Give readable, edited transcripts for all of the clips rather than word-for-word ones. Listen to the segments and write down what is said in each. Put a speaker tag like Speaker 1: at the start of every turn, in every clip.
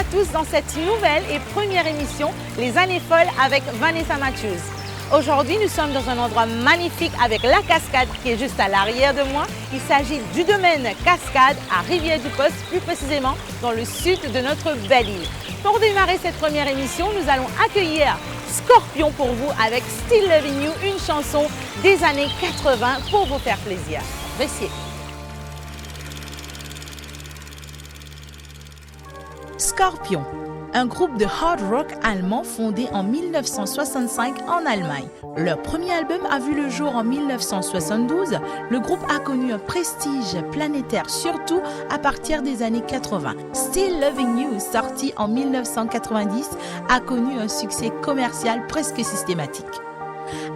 Speaker 1: à tous dans cette nouvelle et première émission Les années folles avec Vanessa Matthews. Aujourd'hui, nous sommes dans un endroit magnifique avec la cascade qui est juste à l'arrière de moi. Il s'agit du domaine Cascade à Rivière-du-Poste, plus précisément dans le sud de notre belle île. Pour démarrer cette première émission, nous allons accueillir Scorpion pour vous avec Still Loving You, une chanson des années 80 pour vous faire plaisir. Appréciez. Scorpion, un groupe de hard rock allemand fondé en 1965 en Allemagne. Leur premier album a vu le jour en 1972. Le groupe a connu un prestige planétaire, surtout à partir des années 80. Still Loving You, sorti en 1990, a connu un succès commercial presque systématique.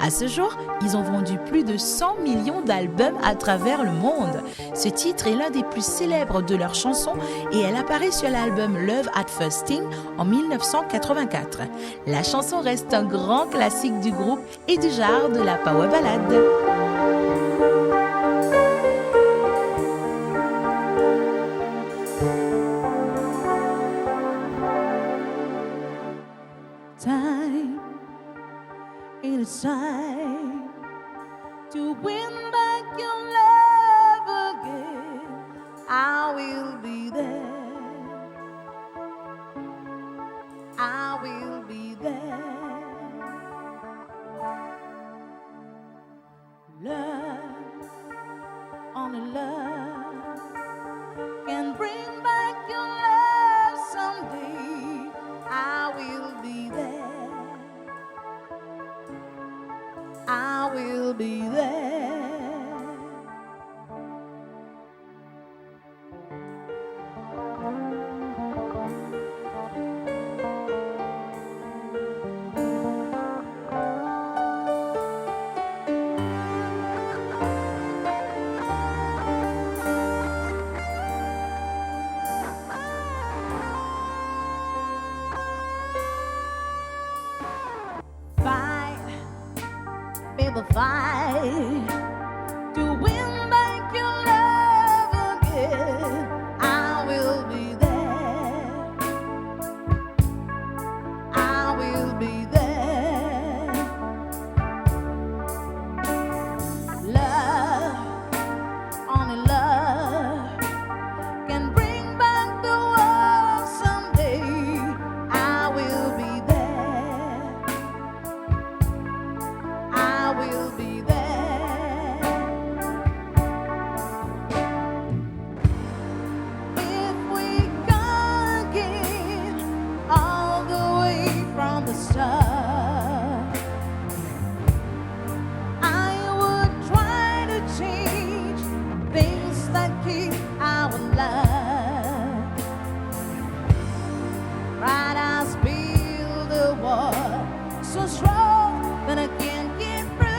Speaker 1: À ce jour, ils ont vendu plus de 100 millions d'albums à travers le monde. Ce titre est l'un des plus célèbres de leurs chansons et elle apparaît sur l'album Love at First Sting en 1984. La chanson reste un grand classique du groupe et du genre de la power ballade.
Speaker 2: It's time to win back your love again. I will be there. I will be there. Love, only love can bring back your love someday. I will be there. I will be there. Fight to win back your love again. I will be there. I will be there. Love, only love can bring back the world someday. I will be there. I will be there. If we come again all the way from the start, I would try to change things that keep our love. Right, I spill the water so strong that I can't get through.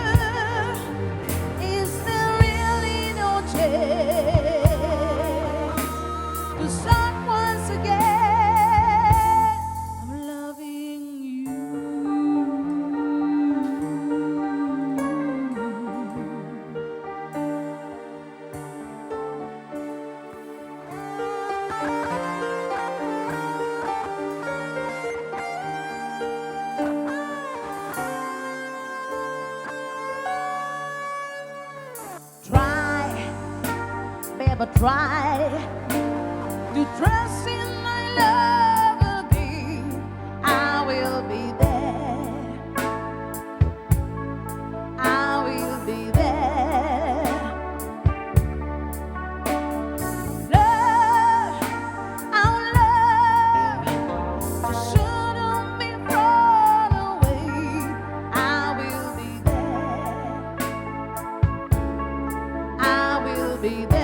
Speaker 2: Is there really no chance to start once again? I'm loving you. Try, baby, try to trust in my love again. I will be there. I will be there. Love, our love shouldn't be thrown away. I will be there. I will be there.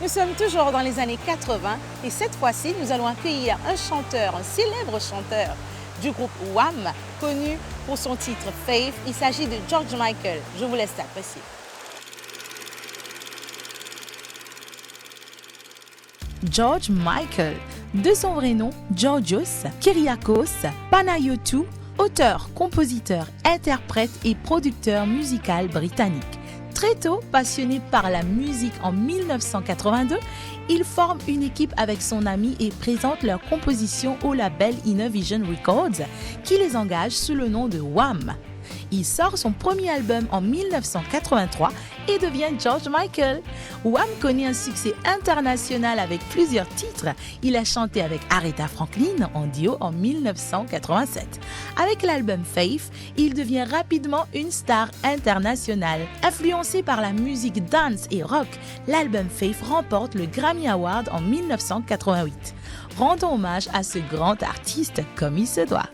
Speaker 1: Nous sommes toujours dans les années 80 et cette fois-ci, nous allons accueillir un chanteur, un célèbre chanteur du groupe Wham, connu pour son titre Faith. Il s'agit de George Michael. Je vous laisse l'apprécier. George Michael, de son vrai nom Georgios Kyriakos Panayotou, auteur, compositeur, interprète et producteur musical britannique. Très tôt, passionné par la musique en 1982, il forme une équipe avec son ami et présente leurs compositions au label Innovision Records, qui les engage sous le nom de Wham. Il sort son premier album en 1983 et devient George Michael. Wham connaît un succès international avec plusieurs titres. Il a chanté avec Aretha Franklin en duo en 1987. Avec l'album Faith, il devient rapidement une star internationale. Influencé par la musique dance et rock, l'album Faith remporte le Grammy Award en 1988. Rendons hommage à ce grand artiste comme il se doit.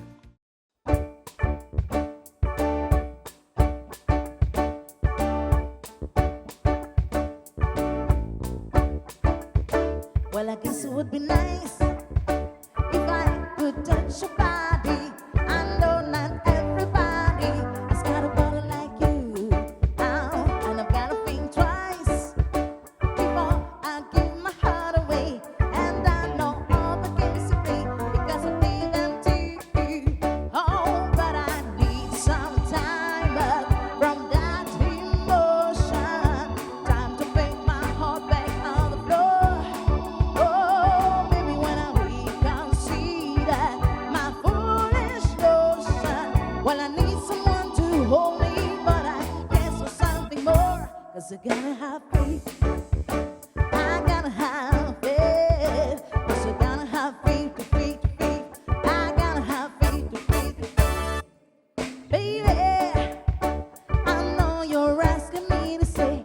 Speaker 2: Well, I guess it would be nice if I could touch your body. I know not everybody has got a body like you. And I've got to think twice before I give my heart away. And I know all the games to play because I play them too. Oh, but I need some time from that emotion. Time to break my heart back on the floor. Oh, baby, when I reconsider my foolish notion, well, I need someone to hold me, but I guess for something more. 'Cause I gotta have faith. I gotta have faith. 'Cause I gotta have faith, faith, faith. I gotta have faith, faith, faith. Baby, I know you're asking me to say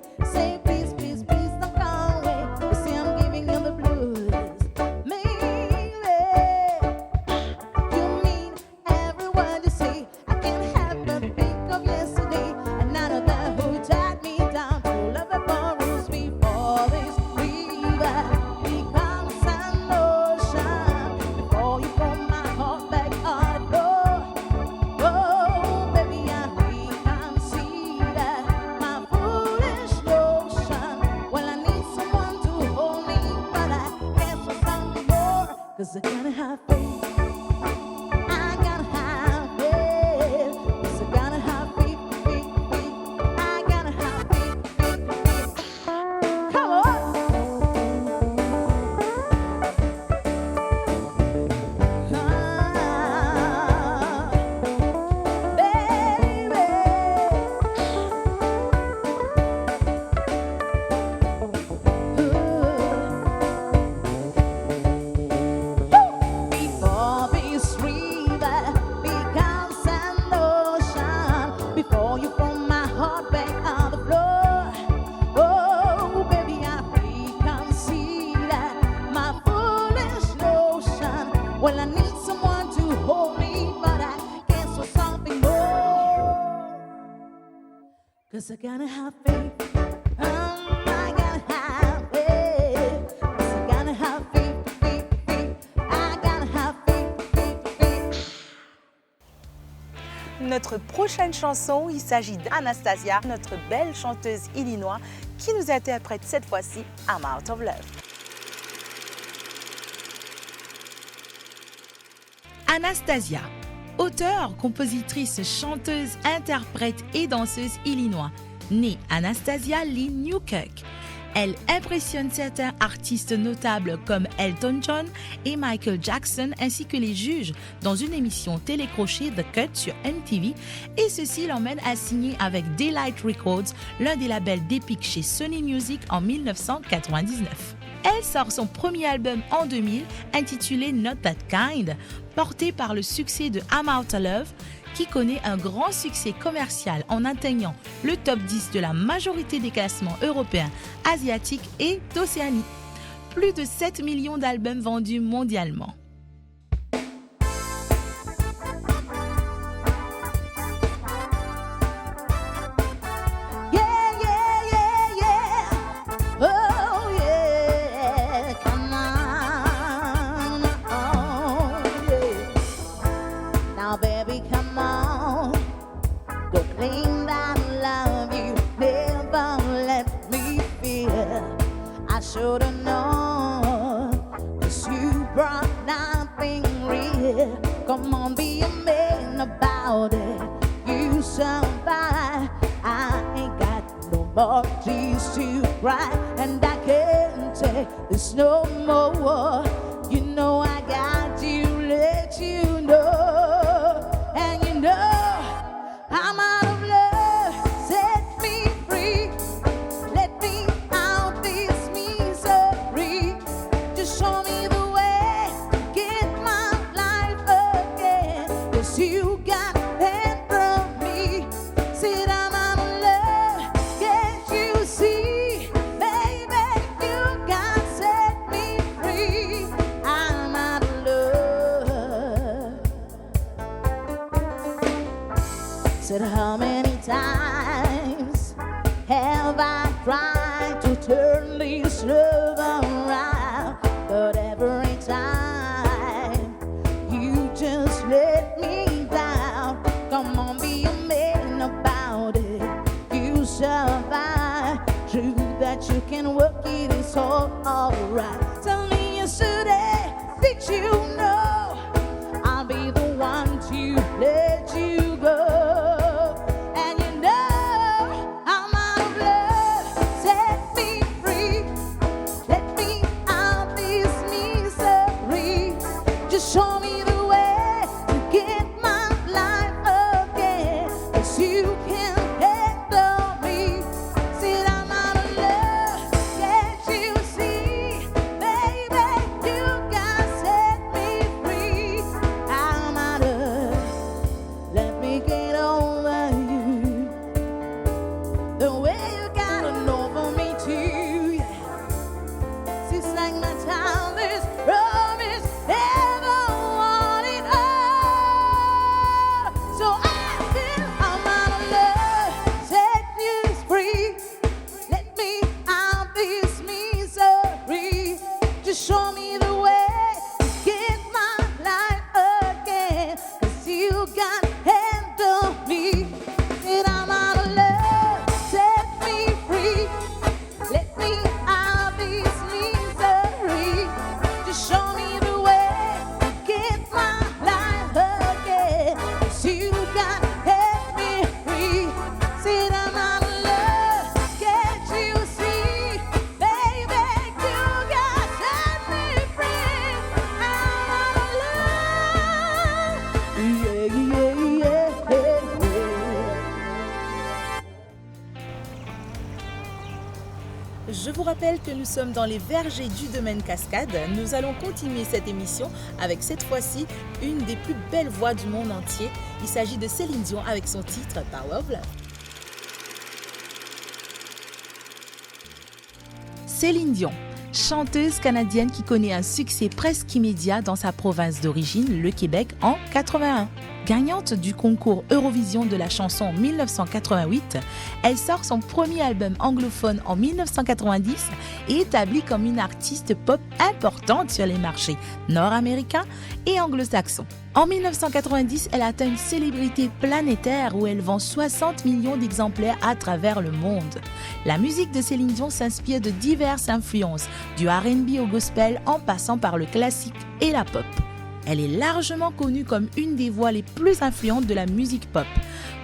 Speaker 2: please, please, please don't go away. You see I'm giving you the blues. Maybe you mean every word you say. I can't help but think of yesterday. Another who tied me down to love it borrows before this river becomes an ocean. Before you pull my heart back on the floor. Oh, baby, I reconsider my foolish notion. Well, I need someone to hold me, but I guess for something more. 'Cause I gotta have faith. I gotta have faith. 'Cause I gotta have faith, faith, faith. I gotta have faith, faith, faith. Come on. Before this river becomes an ocean, before you pull my heart back on the floor. Oh, baby, I reconsider my foolish notion. Well, I need someone to hold me, but I guess for something more. 'Cause I gotta have faith. I gotta have faith. 'Cause I gotta have faith, faith, faith. I gotta have faith, faith, faith.
Speaker 1: Notre prochaine chanson, il s'agit d'Anastasia, notre belle chanteuse illinoise, qui nous interprète cette fois-ci I'm Out of Love. Anastasia, auteure, compositrice, chanteuse, interprète et danseuse illinoise, née Anastasia Lynn Newkirk. Elle impressionne certains artistes notables comme Elton John et Michael Jackson ainsi que les juges dans une émission télécrochée The Cut sur MTV et ceci l'emmène à signer avec Daylight Records, l'un des labels d'Epic chez Sony Music en 1999. Elle sort son premier album en 2000 intitulé Not That Kind, porté par le succès de I'm Out of Love, qui connaît un grand succès commercial en atteignant le top 10 de la majorité des classements européens, asiatiques et d'Océanie. Plus de 7 millions d'albums vendus mondialement.
Speaker 2: Yeah, yeah, yeah, yeah. Oh, yeah. should've known, 'cause you brought nothing real. Come on, be a man about it. You survive. I ain't got no more tears to cry, and I can't take this no more. You know I got to let you know, and you know I'm out of love. Set me free. Let me out this misery. Just show me the way to get my life again. 'Cause you got handle me. Said I'm out of love. Can't you see? Baby, you got set me free. I'm out of love. Said how many times have I tried to turn this love around? But every time you just let me down. Come on, be a man about it. You survive. True that you can work it, it's all alright. Tell me yesterday, did you know I'll be the one to let you go? And you know I'm out of love. Set me free. Let me out this misery. Just show me the way to get my life again. 'Cause you can handle me. Said I'm out of love. Can't you see? Baby, you got set me free. I'm out of. Let me get over you. The way you got an over me too. Yeah. Seems like my time is promised. Never want it all. So I feel I'm out of love. Set you free. Let me out this misery. Just show me the way to get my life again. 'Cause you got handle me. Said I'm out of love. Set me free. Let me out this misery. Just show me the way to get my life again. 'Cause you got set me free. Said I'm out of love. Can't you see? Baby, you got set me free. I'm out of love. Yeah, yeah, yeah, yeah.
Speaker 1: Je vous rappelle que nous sommes dans les vergers du domaine Cascade. Nous allons continuer cette émission avec cette fois-ci une des plus belles voix du monde entier. Il s'agit de Céline Dion avec son titre Power of Love. Céline Dion, chanteuse canadienne qui connaît un succès presque immédiat dans sa province d'origine, le Québec, en 81. Gagnante du concours Eurovision de la chanson en 1988, elle sort son premier album anglophone en 1990 et est établie comme une artiste pop importante sur les marchés nord-américains et anglo-saxons. En 1990, elle atteint une célébrité planétaire où elle vend 60 millions d'exemplaires à travers le monde. La musique de Céline Dion s'inspire de diverses influences, du R&B au gospel en passant par le classique et la pop. Elle est largement connue comme une des voix les plus influentes de la musique pop.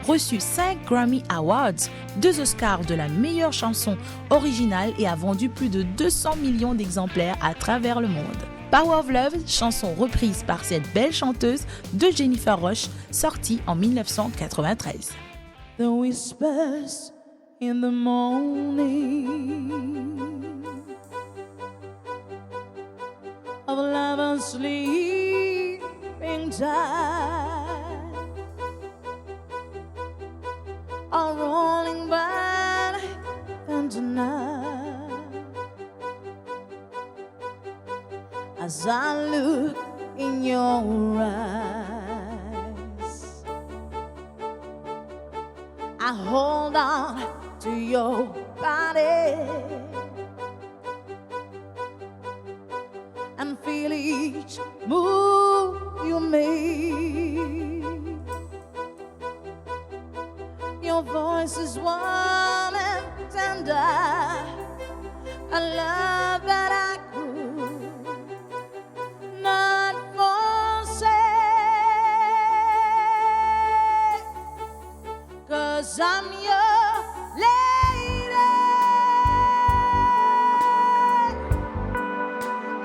Speaker 1: Reçu 5 Grammy Awards, 2 Oscars de la meilleure chanson originale et a vendu plus de 200 millions d'exemplaires à travers le monde. Power of Love, chanson reprise par cette belle chanteuse de Jennifer Rush, sortie en 1993.
Speaker 2: The whispers in the morning of lovers sleeping tight are rolling by and tonight as I look in your eyes I hold on to your body and feel each move you make. Your voice is warm and tender. I love 'cause I'm your lady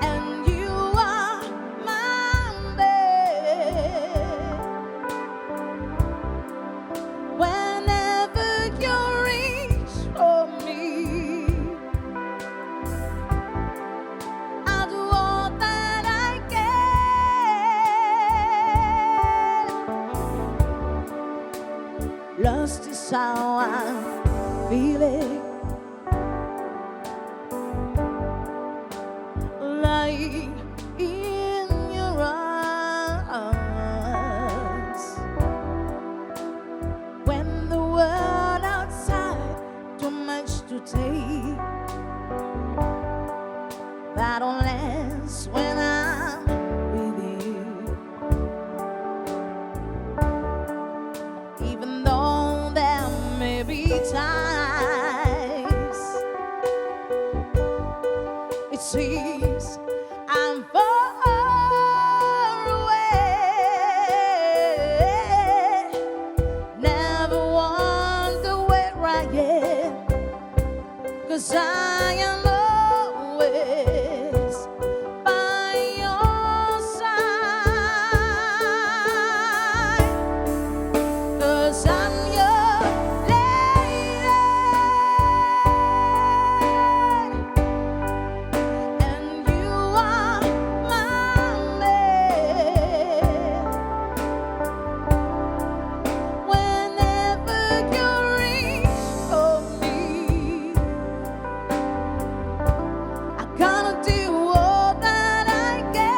Speaker 2: and you are my man. Whenever you reach for me, I'll do all that I can. Lost is how I'm feeling, lying in your arms. When the world outside too much to take, that don't last when I'm with you. Even though there may be times it seems I'm far away, never wonder where I am, 'cause I am always by your side. 'Cause I'm your lady and you are my man. Whenever you reach for me, I gotta do all that I can.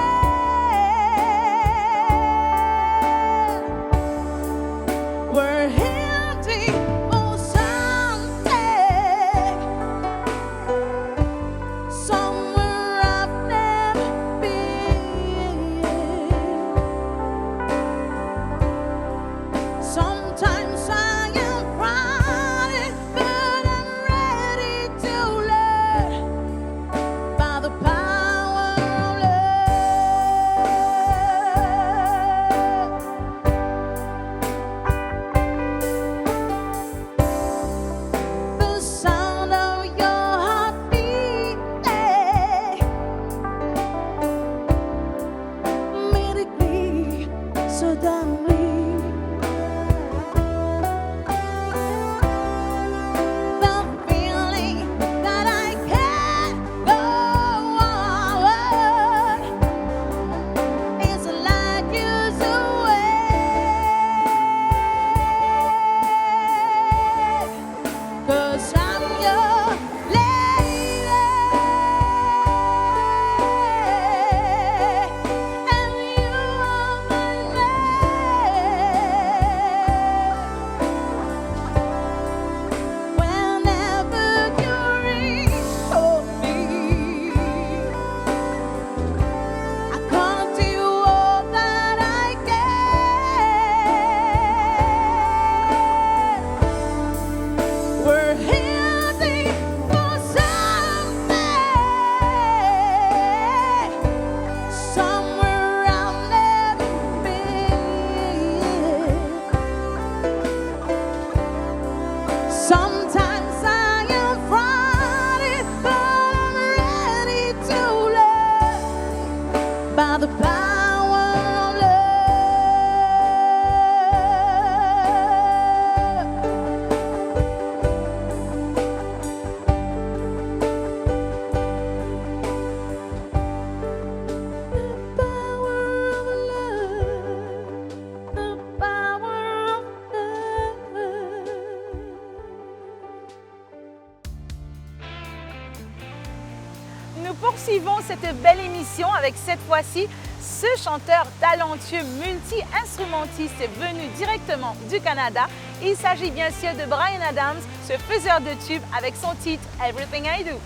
Speaker 2: We're heading for something, somewhere I've never been. Sometimes I am crying, but I'm ready to learn by the power of love. The sound of your heart beating immediately, suddenly. The feeling that I can't go on is like years away. 'Cause I'm your lady and you are my man. Whenever you reach for me, I can't do all that I can. We're heading for something, somewhere I've never been. Sometimes I am frightened, but I'm ready to learn by the power of love. The power of love, the power of love.
Speaker 3: Nous poursuivons cette belle émission avec cette fois-ci ce chanteur talentueux multi-instrumentiste venu directement du Canada. Il s'agit bien sûr de Bryan Adams, ce faiseur de tubes avec son titre Everything I Do.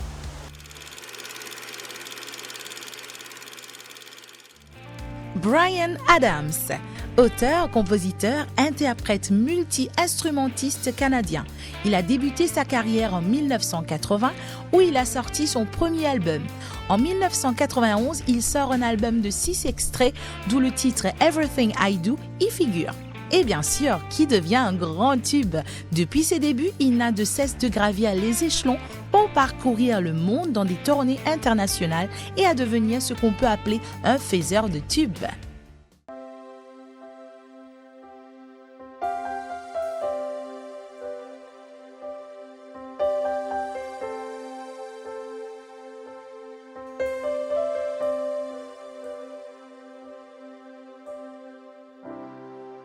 Speaker 1: Bryan Adams, auteur, compositeur, interprète multi-instrumentiste canadien. Il a débuté sa carrière en 1980 où il a sorti son premier album. En 1991, il sort un album de 6 extraits d'où le titre Everything I Do y figure. Et bien sûr, qui devient un grand tube. Depuis ses débuts, il n'a de cesse de gravir les échelons pour parcourir le monde dans des tournées internationales et à devenir ce qu'on peut appeler un faiseur de tubes.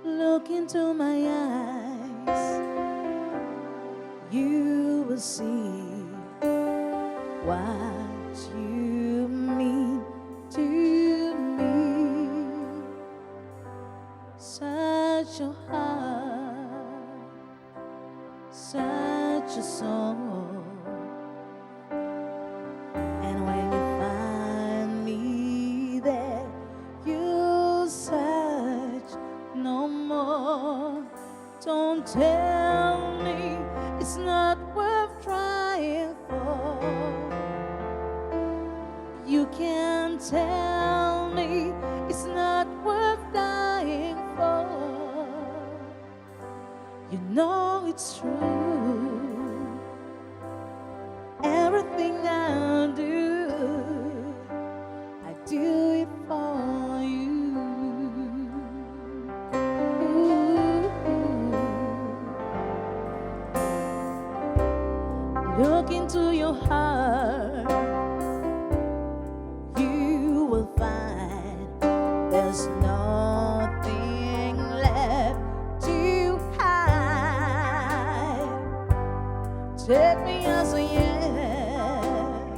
Speaker 2: Look into my eyes, you will see what you mean to me. Such a heart, such a soul. And when you find me there, you'll search no more. Don't tell me it's not worth trying for. You can't tell me it's not worth dying for. You know it's true. Everything I do it for you. Look into your heart, you will find there's nothing left to hide. Take me as I am,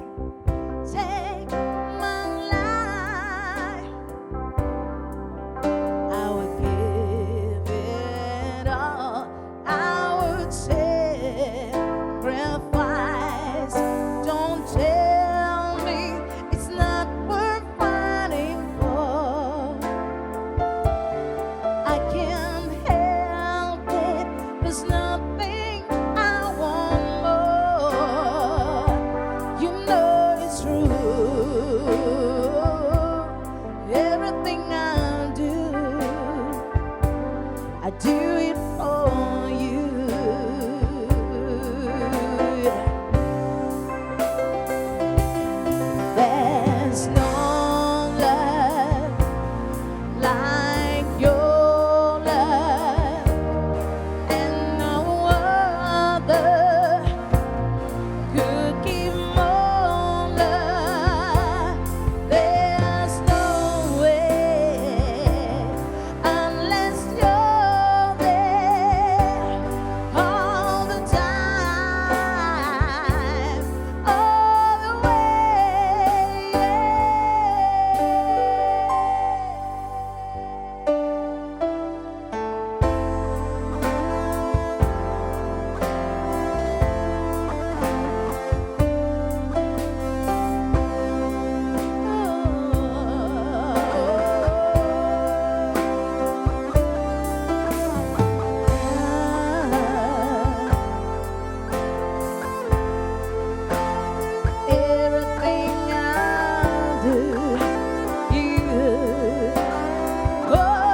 Speaker 2: take my life. I would give it all, I would sacrifice. Don't tell me it's not worth fighting for. I can't help it, there's nothing I want more. You know it's true. Everything I do it for you. There's no love like your love, and no other could give more love. There's no way unless you're there all the time, all the way. Everything I do, you. Oh,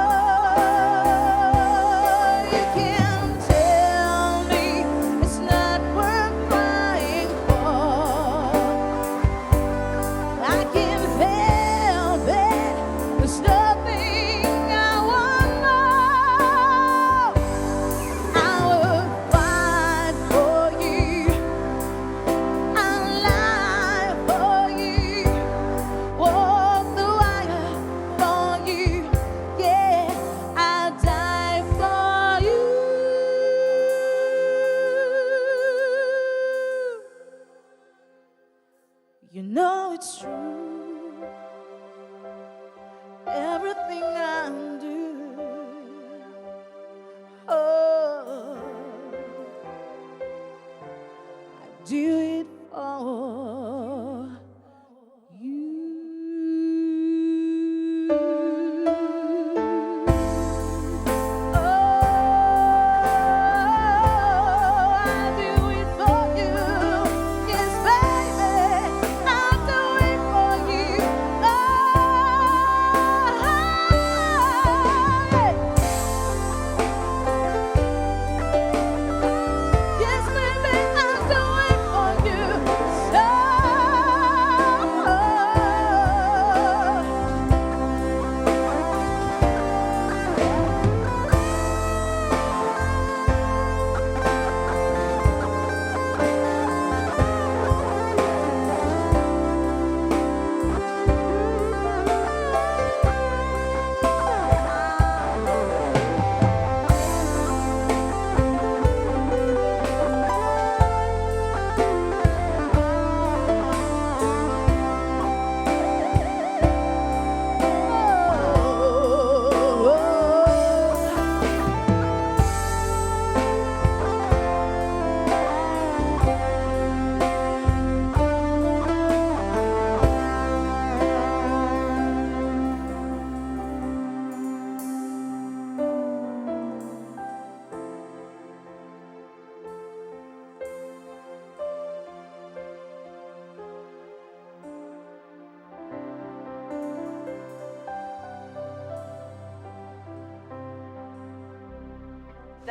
Speaker 2: you can't tell me it's not worth crying for. I can't help it, there's nothing I want more. I will fight for you, I'll lie for you, walk the wire for you, yeah, I'll die for you. You know it's true. Everything I do, oh, I do it for you. Oh, I do it for you. Yes, baby, I do it for you. Oh,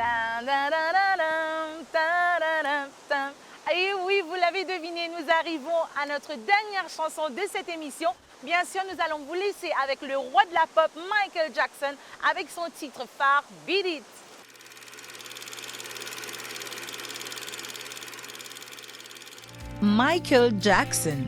Speaker 3: Tan, tan, tan, tan, tan, tan, tan. Et oui, vous l'avez deviné, nous arrivons à notre dernière chanson de cette émission. Bien sûr, nous allons vous laisser avec le roi de la pop, Michael Jackson, avec son titre phare, Beat It.
Speaker 1: Michael Jackson,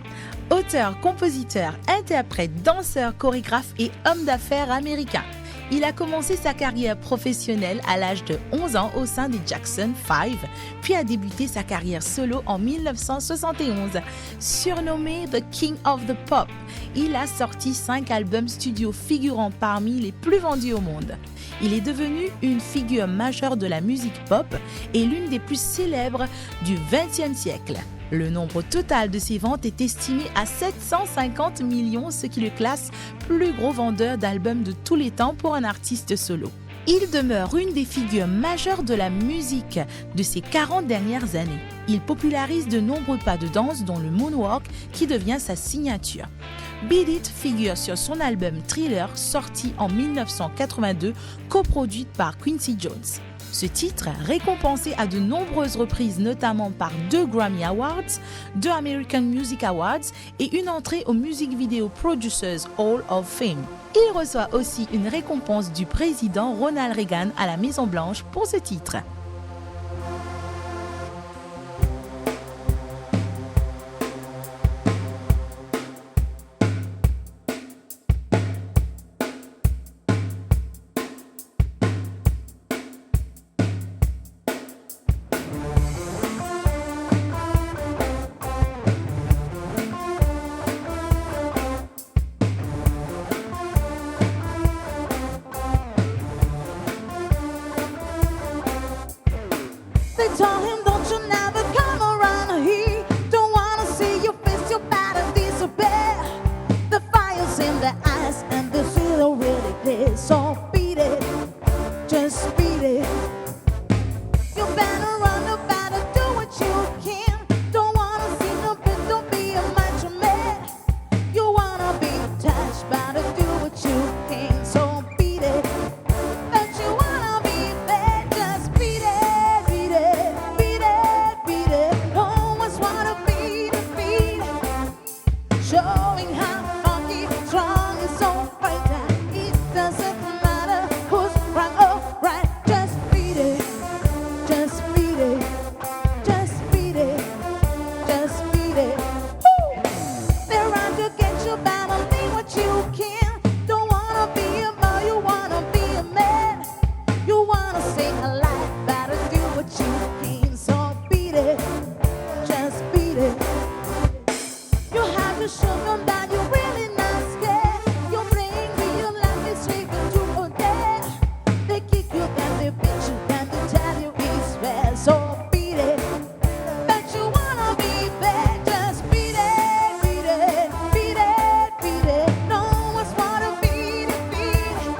Speaker 1: auteur, compositeur, interprète, danseur, chorégraphe et homme d'affaires américain. Il a commencé sa carrière professionnelle à l'âge de 11 ans au sein des Jackson 5, puis a débuté sa carrière solo en 1971. Surnommé The King of the Pop, il a sorti 5 albums studio figurant parmi les plus vendus au monde. Il est devenu une figure majeure de la musique pop et l'une des plus célèbres du XXe siècle. Le nombre total de ses ventes est estimé à 750 millions, ce qui le classe plus gros vendeur d'albums de tous les temps pour un artiste solo. Il demeure une des figures majeures de la musique de ces 40 dernières années. Il popularise de nombreux pas de danse dont le moonwalk qui devient sa signature. Beat It figure sur son album Thriller sorti en 1982, coproduite par Quincy Jones. Ce titre, récompensé à de nombreuses reprises, notamment par 2 Grammy Awards, 2 American Music Awards et une entrée au Music Video Producers Hall of Fame. Il reçoit aussi une récompense du président Ronald Reagan à la Maison-Blanche pour ce titre.
Speaker 2: They told him, don't you never come around. He don't wanna see your face, your body disappear. The fire's in the eyes and the feel really clear. So beat it, just beat it. You better run, you better do what you can. Don't wanna see no bit, don't be a macho man. You wanna be touched, better do what you can. So beat it. Don't you wanna be bad, just beat it, beat it, beat it, beat it. Always wanna beat it, beat it. Showing how funky, strong and so fighter. It doesn't matter who's wrong or right. Just beat it, just beat it, just beat it, just beat it. Woo! They're out to get you, better be what you can. Don't wanna be a boy, you wanna be a man. You wanna stay alive, better do what you can. So beat it, just beat it. You have to show them that you're really not scared. You're playing real life, it's taken to a death. They kick you, then they beat you, then they tell you it's fair. So beat it. Bet you wanna be bad, just beat it, beat it, beat it, beat it. No one's wanna beat it, beat it.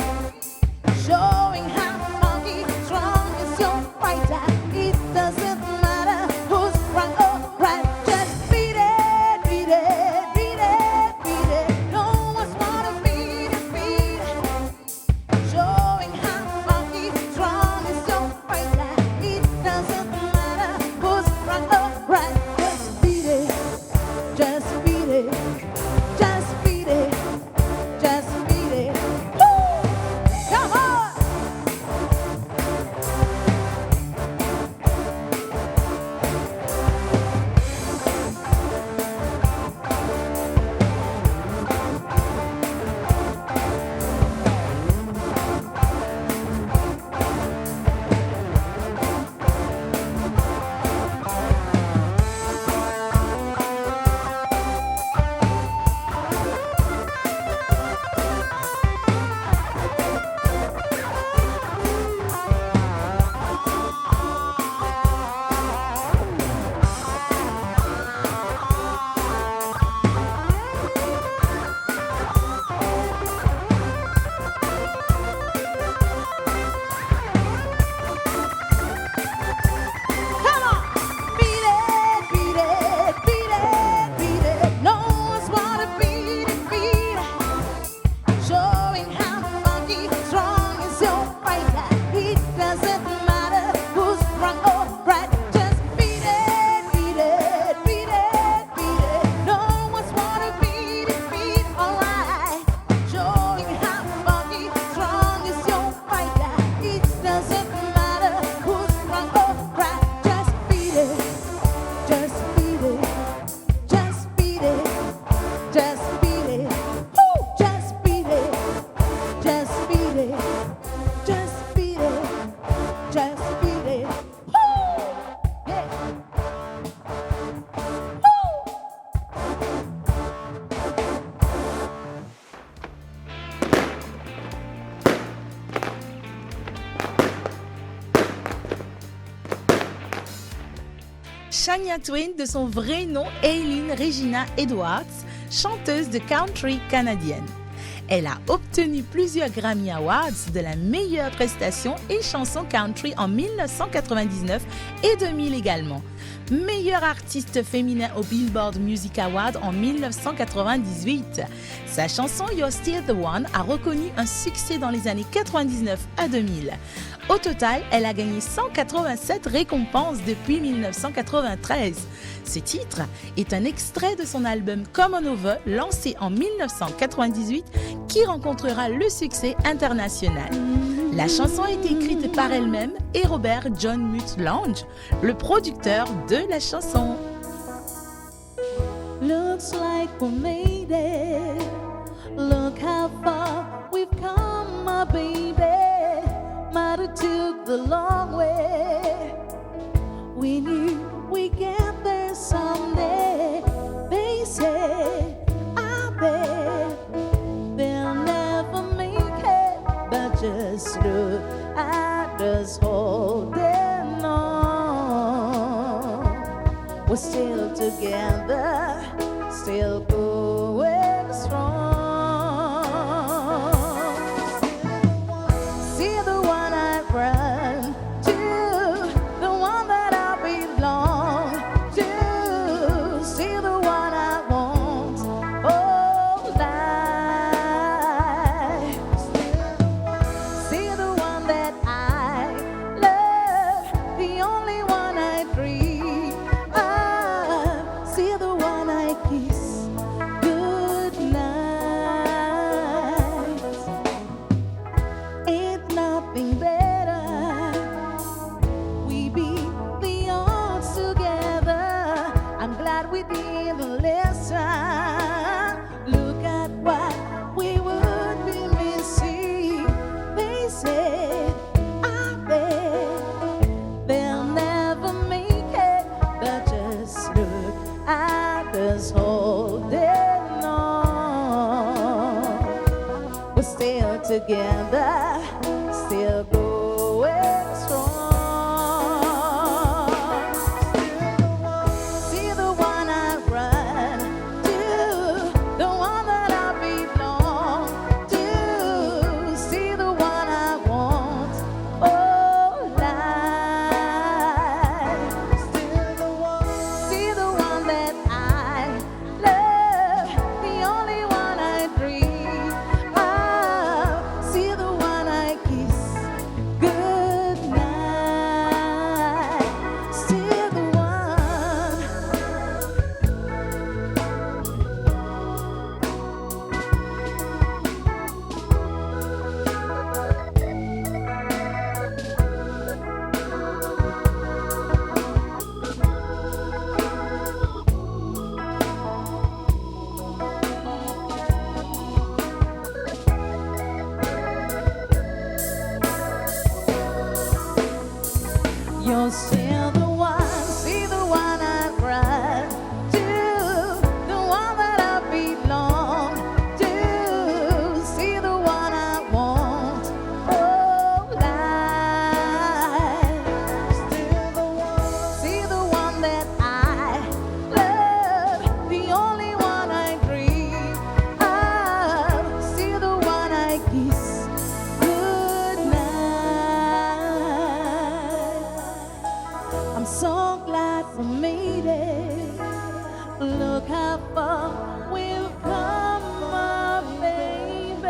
Speaker 2: Showing how funky, strong is your fighter. It doesn't matter who's wrong or right. Just beat it, beat it, beat it, beat Just beat it. Woo! Just beat it. Just beat it. Just beat it. Just beat it. Woo! Yeah. Woo!
Speaker 1: Shania Twain, de son vrai nom Eileen Regina Edwards, chanteuse de country canadienne. Elle a obtenu plusieurs Grammy Awards de la meilleure prestation et chanson country en 1999 et 2000 également. Meilleure artiste féminin au Billboard Music Award en 1998. Sa chanson You're Still the One a reconnu un succès dans les années 99 à 2000. Au total, elle a gagné 187 récompenses depuis 1993. Ce titre est un extrait de son album Come On Over, lancé en 1998, qui rencontrera le succès international. La chanson a été écrite par elle-même et Robert John Muth Lange, le producteur de la chanson.
Speaker 2: Looks like we made it. Look how far we've come, my baby. Might have took the long way. We knew we'd get there someday. They say, I bet they'll never make it. But just look at us holding on. We're still together, still going strong. See the one I run to, the one that I belong to. See the one I want all life. See the one that I love, the only one I dream of. See the one I kiss good night. Ain't nothing better. We beat the odds together. I'm glad we didn't listen. Look at what we would be missing. They said, I bet they'll never make it. But just look at us holding on. We're still together, still going strong. See the one I run to, the one that I belong to. See the one I want all life. See the one that I love, the only one I dream of. See the one I kiss good night. Still the one. You're still the one, see the one I run to, the one that I belong to. See the one I want all life. Still the one. See the one that I love, the only one I dream of. See the one I kiss good night. I'm so glad we made it. Look how far we've come, my baby.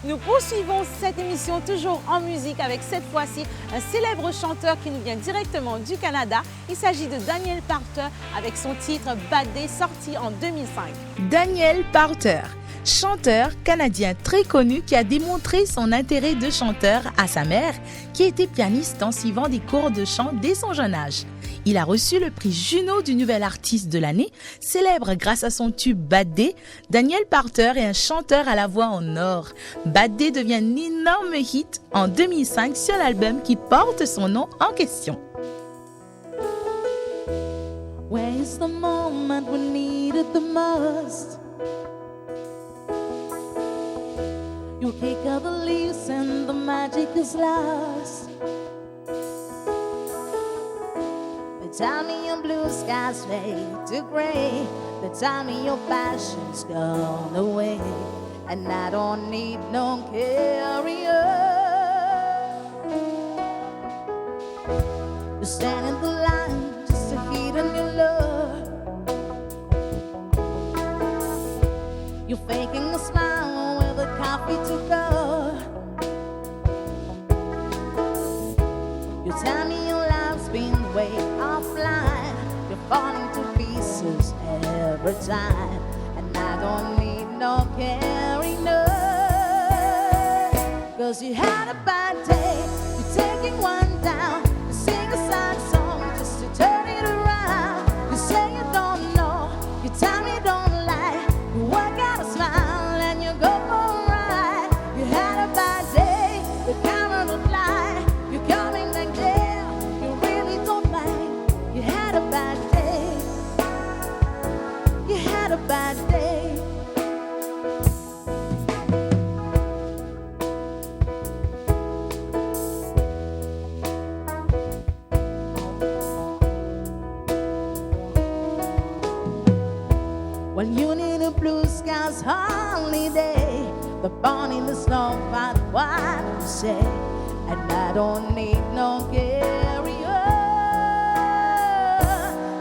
Speaker 3: Nous poursuivons cette émission toujours en musique avec cette fois-ci un célèbre chanteur qui nous vient directement du Canada. Il s'agit de Daniel Powter avec son titre Bad Day sorti en 2005.
Speaker 1: Daniel Powter. chanteur canadien très connu qui a démontré son intérêt de chanteur à sa mère, qui était pianiste en suivant des cours de chant dès son jeune âge. Il a reçu le prix Juno du Nouvel Artiste de l'année, célèbre grâce à son tube Bad Day. Daniel Parter est un chanteur à la voix en or. Bad Day devient un énorme hit en 2005 sur l'album qui porte son nom en question.
Speaker 2: Where is the moment we need it the most? You kick out the leaves and the magic is lost. They tell me your blue skies fade to gray. They tell me your passion's gone away. And I don't need no carrier. You stand in the line just to heat on your love. You're faking a smile with a coffee to go. You tell me your life's been way offline. You're falling to pieces every time. And I don't need no carrying no. Cause you had a bad day. You're taking one down. You sing a sad song just to turn it around. You say you don't know. You tell me don't lie. You work out a smile and you go for a ride. You had a bad day. The camera don't lie. You're coming back there. You really don't mind. You had a bad day. You had a bad day. Well, you need a blue skies holiday. The barn in the snow, but what you say? And I don't need no carrier.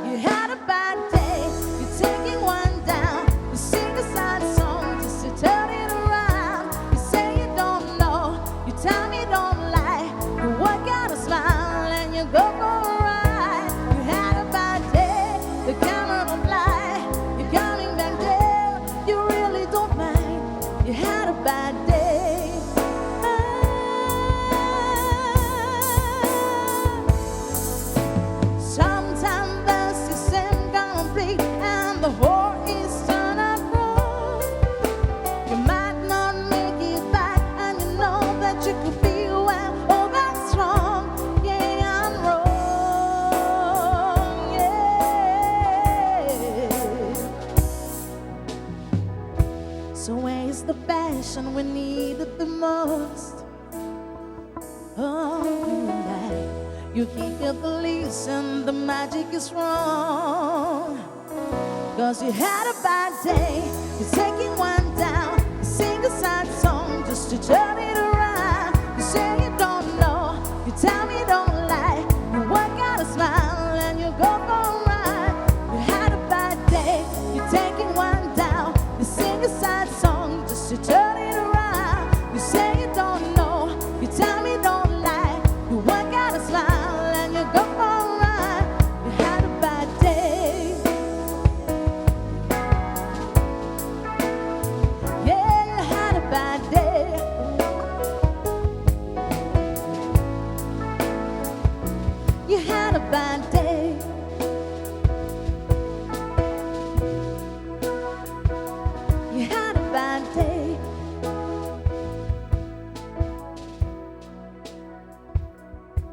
Speaker 2: You had a bad day. You're taking one down. You sing a sad song just to turn it around. You say you don't know. You tell me don't lie. You work out a smile and you go for a ride. You had a bad day. The camera don't lie. You're coming back there. You really don't mind. You had a bad day. Sometimes that's the same complete and the whole is turned up wrong. You might not make it back and you know that you could be well or back strong. Yeah, I'm wrong. Yeah. So where's the passion we needed the most? Oh, you kick up the leaves and the magic is wrong. Cause you had a bad day. You're taking one down. You sing a sad song just to turn it around. You say you don't know. You tell me don't lie. You work out a smile and you go for a ride. You had a bad day. You're taking one down. You sing a sad song just to turn it around. You say you don't know. You tell me don't lie. You work out a smile and you go for a ride. You had a bad day. Yeah, you had a bad day. You had a bad day. You had a bad day.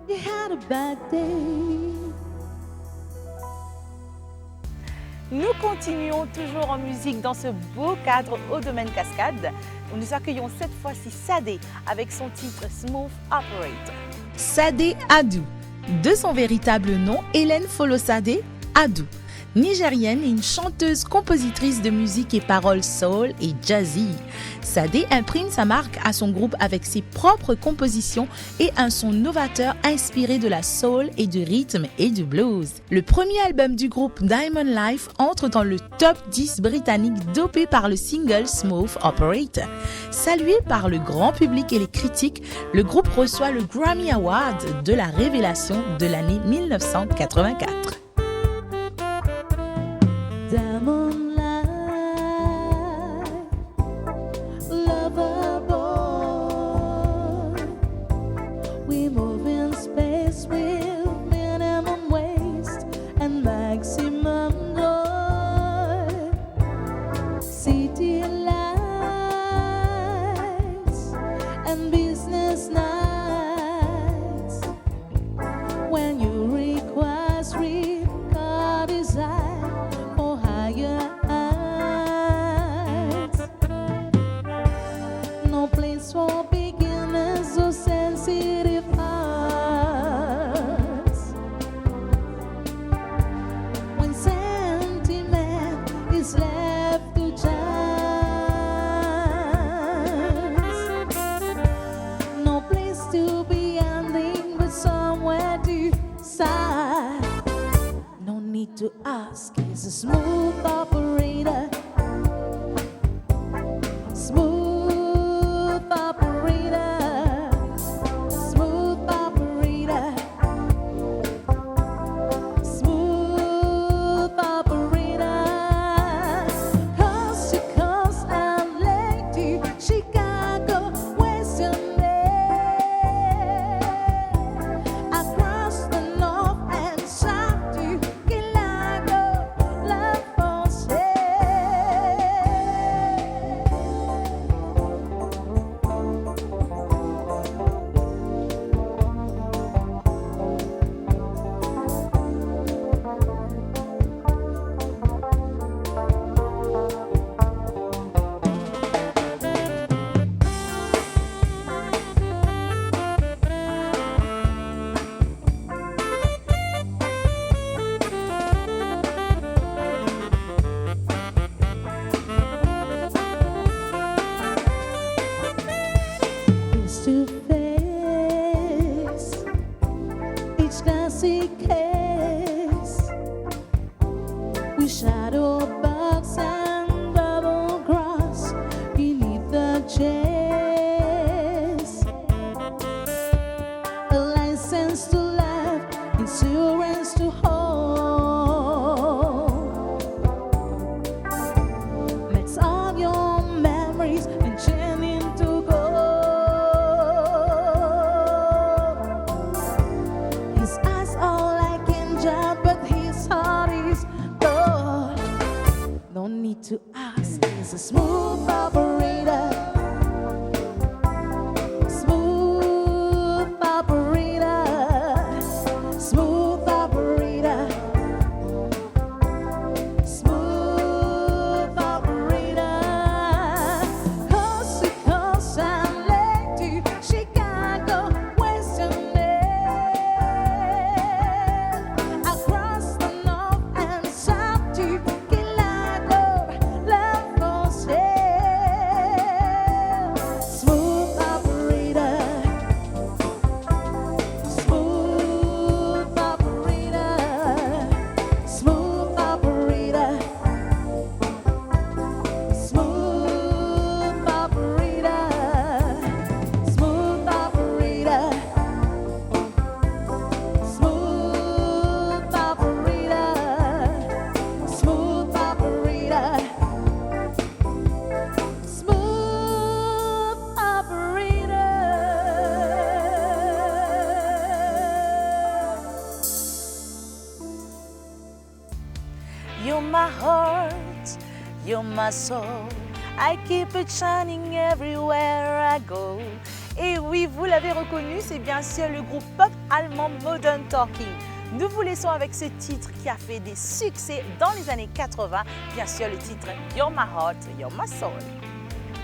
Speaker 2: You had a bad day.
Speaker 3: Nous continuons toujours en musique dans ce beau cadre au domaine cascade où nous accueillons cette fois-ci Sadé avec son titre Smooth Operator.
Speaker 1: Sadé Adou. De son véritable nom, Hélène Folosade Adou. Nigérienne et une chanteuse, compositrice de musique et paroles soul et jazzy. Sadé imprime sa marque à son groupe avec ses propres compositions et un son novateur inspiré de la soul et du rythme et du blues. Le premier album du groupe Diamond Life entre dans le top 10 britannique dopé par le single Smooth Operator. Salué par le grand public et les critiques, le groupe reçoit le Grammy Award de la révélation de l'année 1984.
Speaker 2: Diamond light, need to ask. He's a smooth operator. Smooth operator. Smooth operator. Smooth operator. Coast to coast, LA to Chicago, West and across the north and south to Galago, La Fontaine. Face to face, each classic case, we shadow box and double cross beneath the chase. A license to laugh, insurance to hold. Mix all your memories and chain into gold. His eyes are like angel, but his heart is gold. No need to ask, he's a smooth operator. Smooth operator. Smooth operator. Smooth operator. Coast to coast, LA to Chicago, West and across the north and south to Galago, La Fontaine. Smooth operator. Smooth operator. Smooth operator. Smooth operator. Smooth operator. Smooth operator. Smooth operator. Smooth operator.
Speaker 3: You're my heart, you're my soul. I keep it shining everywhere I go. Et oui, vous l'avez reconnu, c'est bien sûr le groupe pop allemand Modern Talking. Nous vous laissons avec ce titre qui a fait des succès dans les années 80. Bien sûr, le titre You're my heart, you're my soul.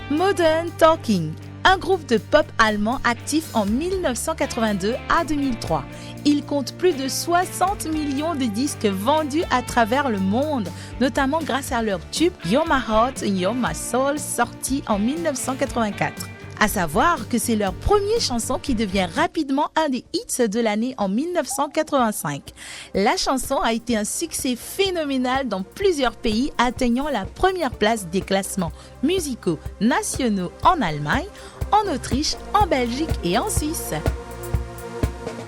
Speaker 1: Modern Talking, un groupe de pop allemand actif en 1982 à 2003. Il compte plus de 60 millions de disques vendus à travers le monde, notamment grâce à leur tube You're My Heart, You're My Soul, sorti en 1984. À savoir que c'est leur première chanson qui devient rapidement un des hits de l'année en 1985. La chanson a été un succès phénoménal dans plusieurs pays, atteignant la première place des classements musicaux nationaux en Allemagne, en Autriche, en Belgique et en Suisse.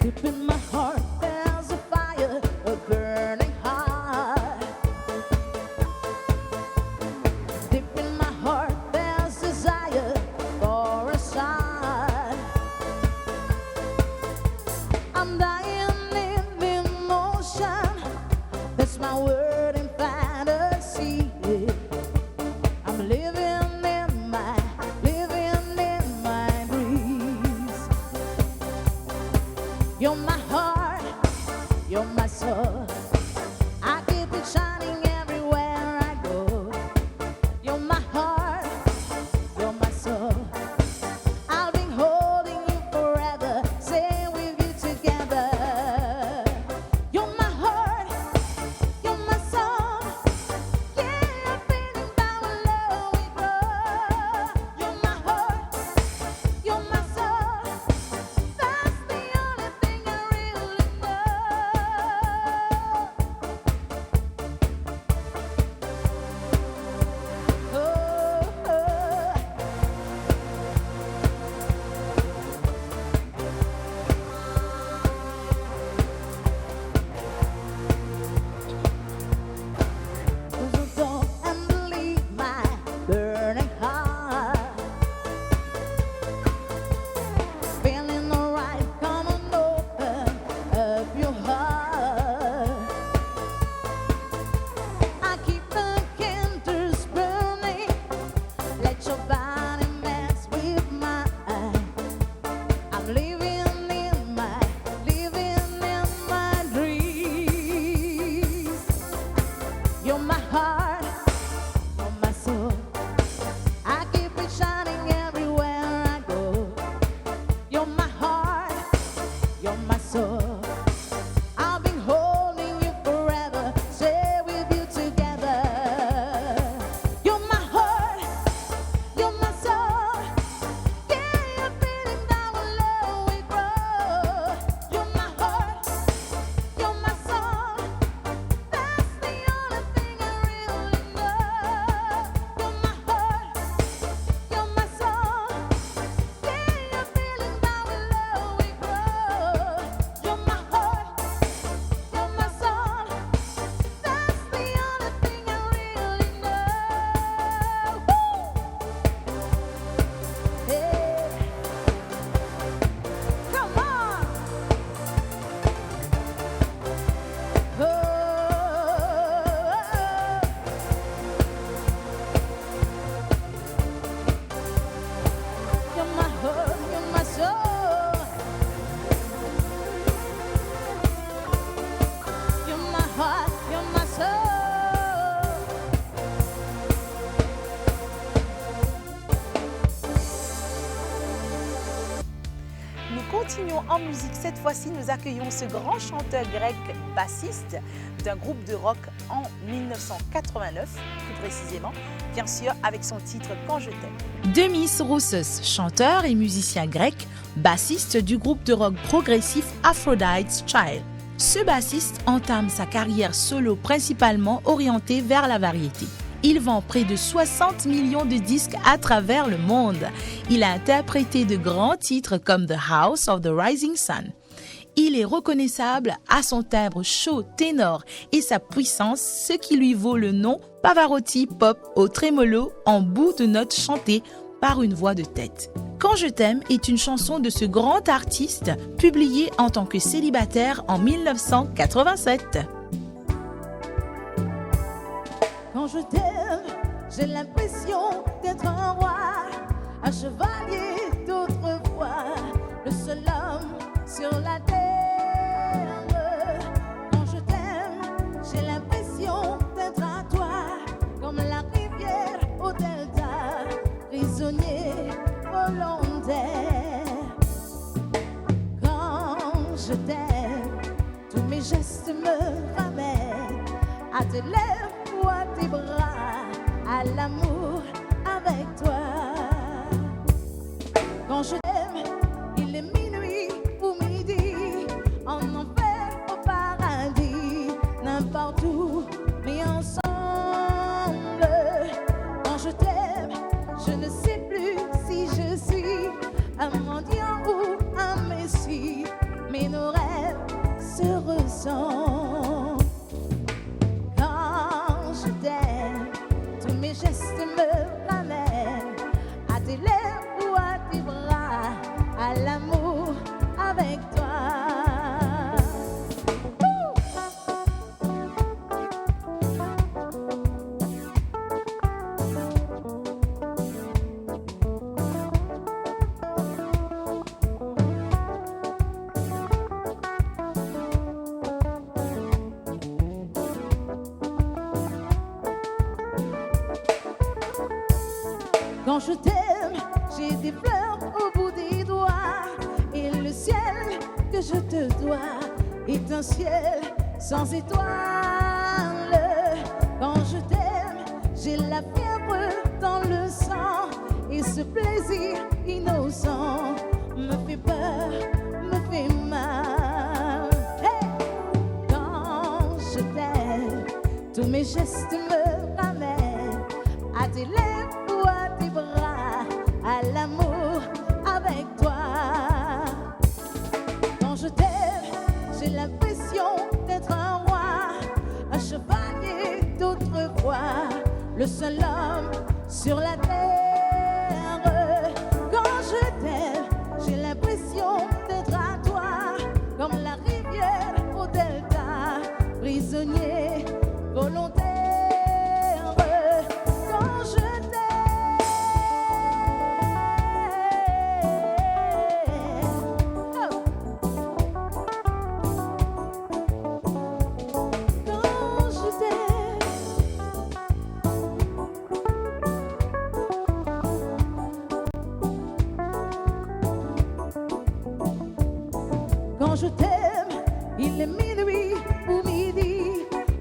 Speaker 2: Deep in my heart, there's a fire, a burning heart. Deep in my heart, there's desire for a sign. I'm dying in emotion. That's my word in fantasy. I'm living in my dreams. You're my heart, you're my soul. I keep it shining everywhere I go. You're my heart, you're my soul. I'll be holding you forever, staying with you together. You're my heart, you're my soul. Yeah, I'm feeling about love we grow. You're my heart, you're my soul. That's the only thing I really know.
Speaker 3: continuons en musique. Cette fois-ci, nous accueillons ce grand chanteur grec bassiste d'un groupe de rock en 1989, plus précisément, bien sûr avec son titre « Quand je t'aime ».
Speaker 1: Demis Roussos, chanteur et musicien grec, bassiste du groupe de rock progressif Aphrodite's Child. Ce bassiste entame sa carrière solo principalement orientée vers la variété. Il vend près de 60 millions de disques à travers le monde. Il a interprété de grands titres comme The House of the Rising Sun. Il est reconnaissable à son timbre chaud ténor et sa puissance, ce qui lui vaut le nom Pavarotti Pop au trémolo en bout de notes chantées par une voix de tête. Quand je t'aime est une chanson de ce grand artiste publiée en tant que célibataire en 1987.
Speaker 2: Quand je t'aime, j'ai l'impression d'être un roi, un chevalier d'autrefois, le seul homme sur la terre. Quand je t'aime, j'ai l'impression d'être à toi, comme la rivière au delta, prisonnier volontaire. Quand je t'aime, tous mes gestes me ramènent à tes lèvres ou à tes bras, à l'amour avec toi. Quand je t'aime, il est minuit ou midi, en enfer au paradis, n'importe où, mais ensemble. Quand je t'aime, je ne sais plus si je suis un mendiant ou un messie, mais nos rêves se ressemblent. Quand je t'aime, tous mes gestes me ramènent à tes lèvres ou à tes bras, à l'amour avec toi. Quand je t'aime, j'ai des fleurs au bout des doigts, et le ciel que je te dois est un ciel sans étoiles. Quand je t'aime, j'ai la fièvre dans le sang, et ce plaisir innocent me fait peur, me fait mal. Hey! Quand je t'aime, tous mes gestes me ramènent à tes lèvres ou à tes bras, à l'amour avec toi. Quand je t'aime, j'ai l'impression d'être un roi, un chevalier d'autrefois, le seul homme sur la terre. Quand je t'aime, j'ai l'impression d'être à toi, comme la rivière au delta, prisonnier volontaire. Quand je t'aime, oh. Quand je t'aime, quand je t'aime, il est minuit ou midi,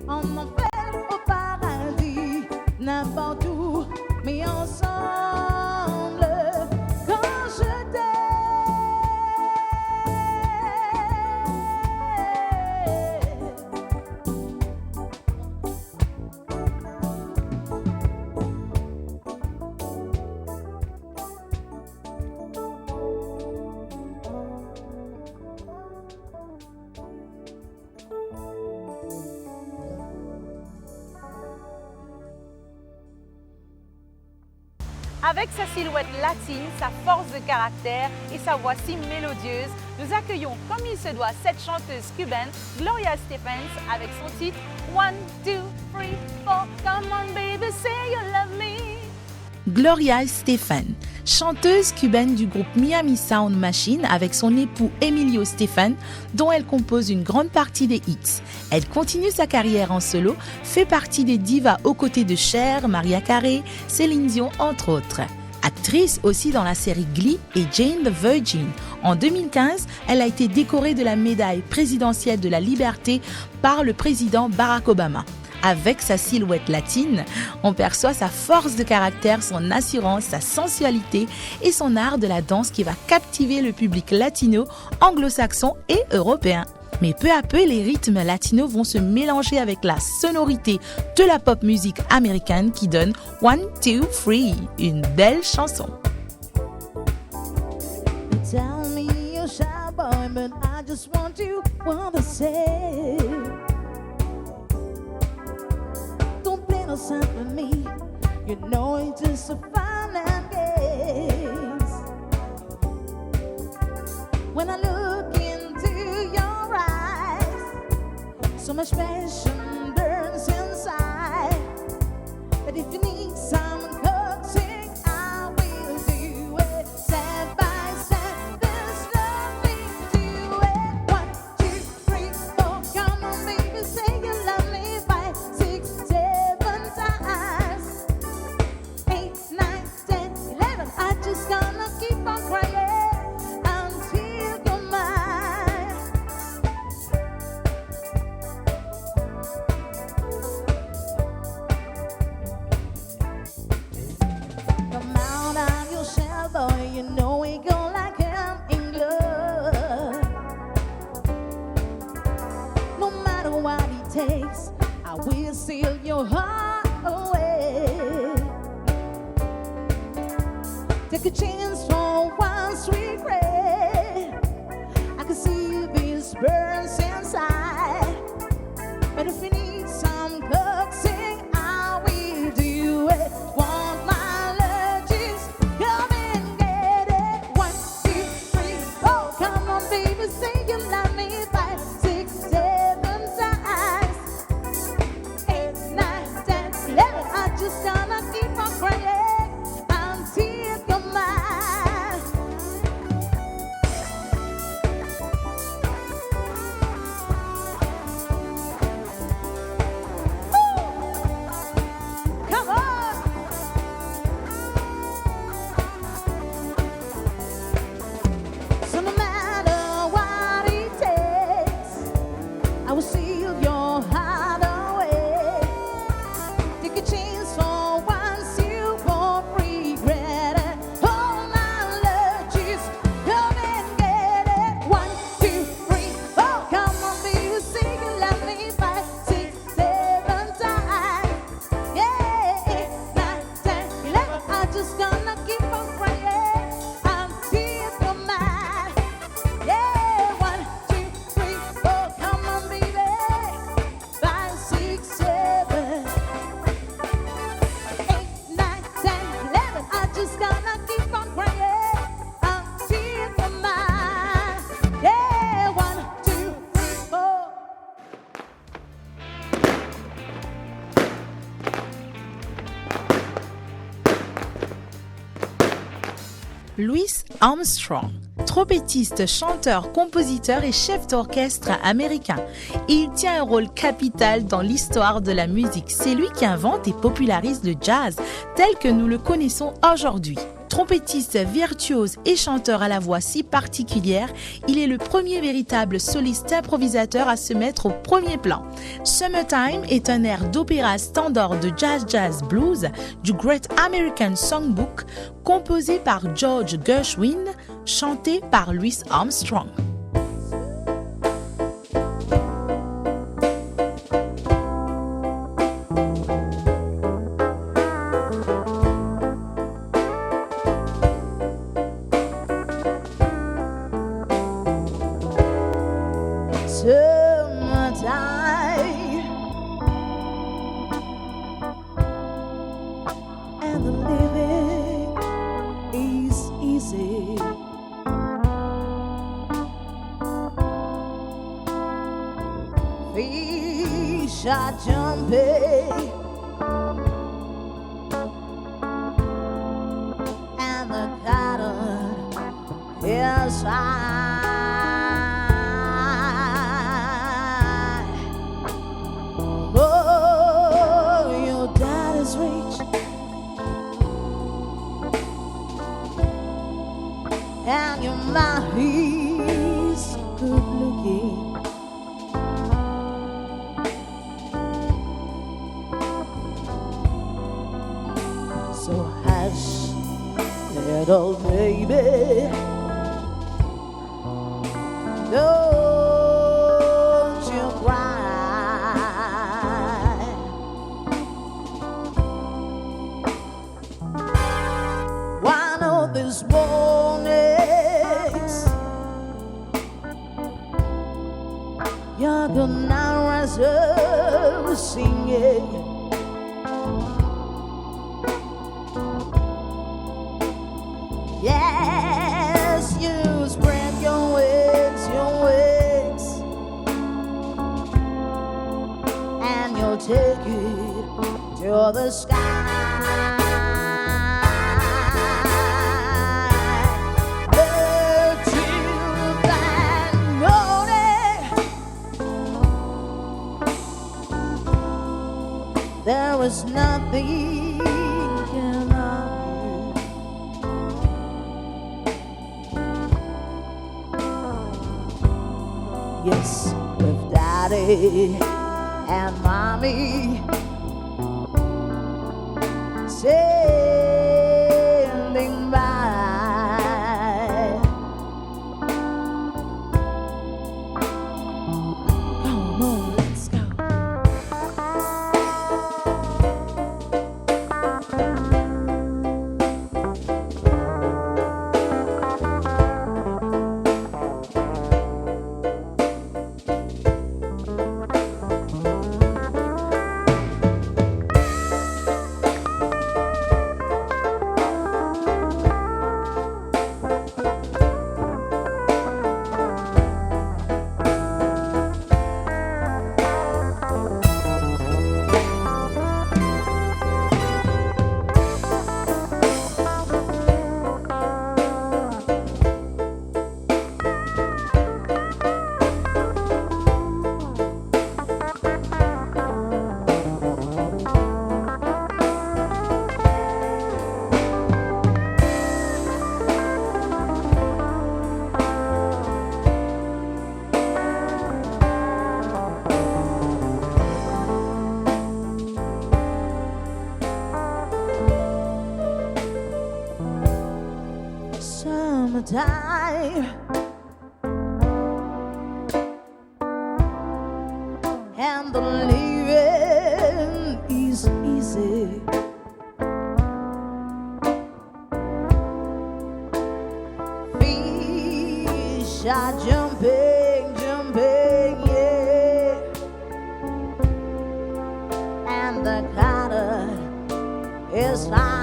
Speaker 2: en enfer au paradis, n'importe où, mais ensemble. Quand je
Speaker 3: Avec sa silhouette latine, sa force de caractère et sa voix si mélodieuse, nous accueillons comme il se doit cette chanteuse cubaine, Gloria Estefan, avec son titre One, Two, Three, Four, Come on baby, say you love me.
Speaker 1: Gloria Estefan, chanteuse cubaine du groupe Miami Sound Machine avec son époux Emilio Estefan, dont elle compose une grande partie des hits. Elle continue sa carrière en solo, fait partie des divas aux côtés de Cher, Maria Carey, Céline Dion, entre autres. Actrice aussi dans la série Glee et Jane the Virgin. En 2015, elle a été décorée de la médaille présidentielle de la liberté par le président Barack Obama. Avec sa silhouette latine, on perçoit sa force de caractère, son assurance, sa sensualité et son art de la danse qui va captiver le public latino, anglo-saxon et européen. Mais peu à peu, les rythmes latinos vont se mélanger avec la sonorité de la pop musique américaine qui donne One, Two, Three, une belle chanson.
Speaker 2: Tell me you're shy boy, but I just want you to say. Don't play no side with me. You know it's just a fun and games. When I look into your eyes, so much passion burns inside. But if you need some coaxing, I will do it. Side by side, there's nothing to it. 1, 2, 3, 4, come on, baby, say you love me 5, 6, 7 times. 8, 9, 10, 11. I just gonna keep on crying until you're mine. Come out of your shell, boy. You know we go like him in love. No matter what it takes, I will seal your heart away. Take a chance for one sweet ray. I can see these burns inside. But if you need some coaxing, I will do it. Want my love, just come and get it. 1, 2, 3, 4, come on, baby, say you love me 5, 6, 7 times. 8, 9, 10, 11. I just gonna keep on crying until you're mine. Come on. So no matter what it takes, I will seal your heart away. Take a chance for once you won't regret it. Oh my love, just come and get it. 1, 2, 3, 4, come on, baby, say you love me 5, 6, 7 times. Yeah, 8, 9, 10, 11. I just gonna keep on crying until you're mine. Yeah, 1, 2, 3, 4, come on, baby. 5, 6, 7, 8, 9, 10, 11. I just gonna keep on crying until you're mine. Yeah, 1, 2, 3, 4.
Speaker 1: Louis Armstrong, trompettiste, chanteur, compositeur et chef d'orchestre américain. Il tient un rôle capital dans l'histoire de la musique. C'est lui qui invente et popularise le jazz tel que nous le connaissons aujourd'hui. Trompettiste virtuose et chanteur à la voix si particulière, il est le premier véritable soliste improvisateur à se mettre au premier plan. Summertime est un air d'opéra standard de jazz blues du Great American Songbook, composé par George Gershwin, chanté par Louis Armstrong.
Speaker 2: Summertime and the living is easy. Fish are jumping and the cotton is high. Oh, your dad is rich little baby, don't you cry. One of these mornings you're gonna rise up singing. Yes, you spread your wings, and you'll take it to the sky. But till that morning, there was nothing can I do. Yes, with daddy and mommy sailing by. Come on, let's go. Summertime, and the living is easy. Fish are jumping, yeah, and the cotton is high.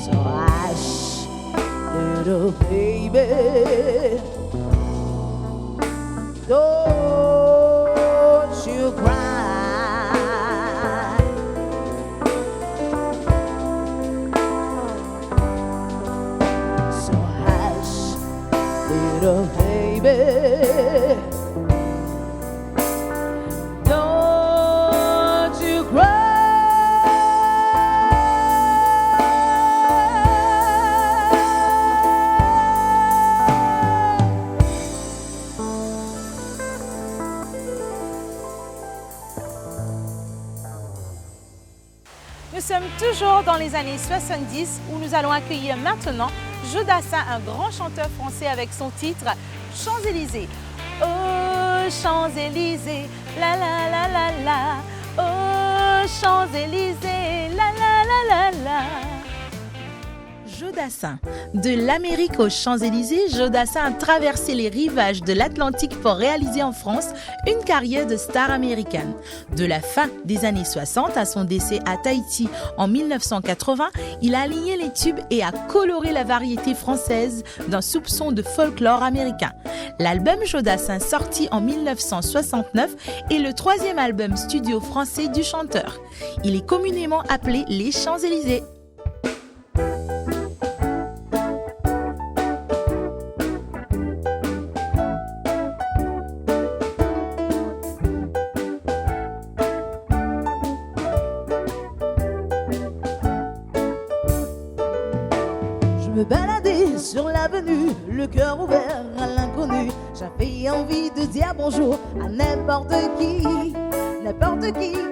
Speaker 2: So hush, little baby, don't you cry. So hush, little baby, don't you cry.
Speaker 3: Nous sommes toujours dans les années 70 où nous allons accueillir maintenant Joe Dassin, un grand chanteur français avec son titre Champs-Élysées. Oh Champs-Élysées, la la la la la. Oh Champs-Élysées, la la la la la.
Speaker 1: Joe Dassin. De l'Amérique aux Champs-Élysées, Joe Dassin a traversé les rivages de l'Atlantique pour réaliser en France une carrière de star américaine. De la fin des années 60 à son décès à Tahiti en 1980, il a aligné les tubes et a coloré la variété française d'un soupçon de folklore américain. L'album Joe Dassin, sorti en 1969, est le troisième album studio français du chanteur. Il est communément appelé Les Champs-Élysées.
Speaker 2: me balader sur l'avenue, le cœur ouvert à l'inconnu. J'avais envie de dire bonjour à n'importe qui,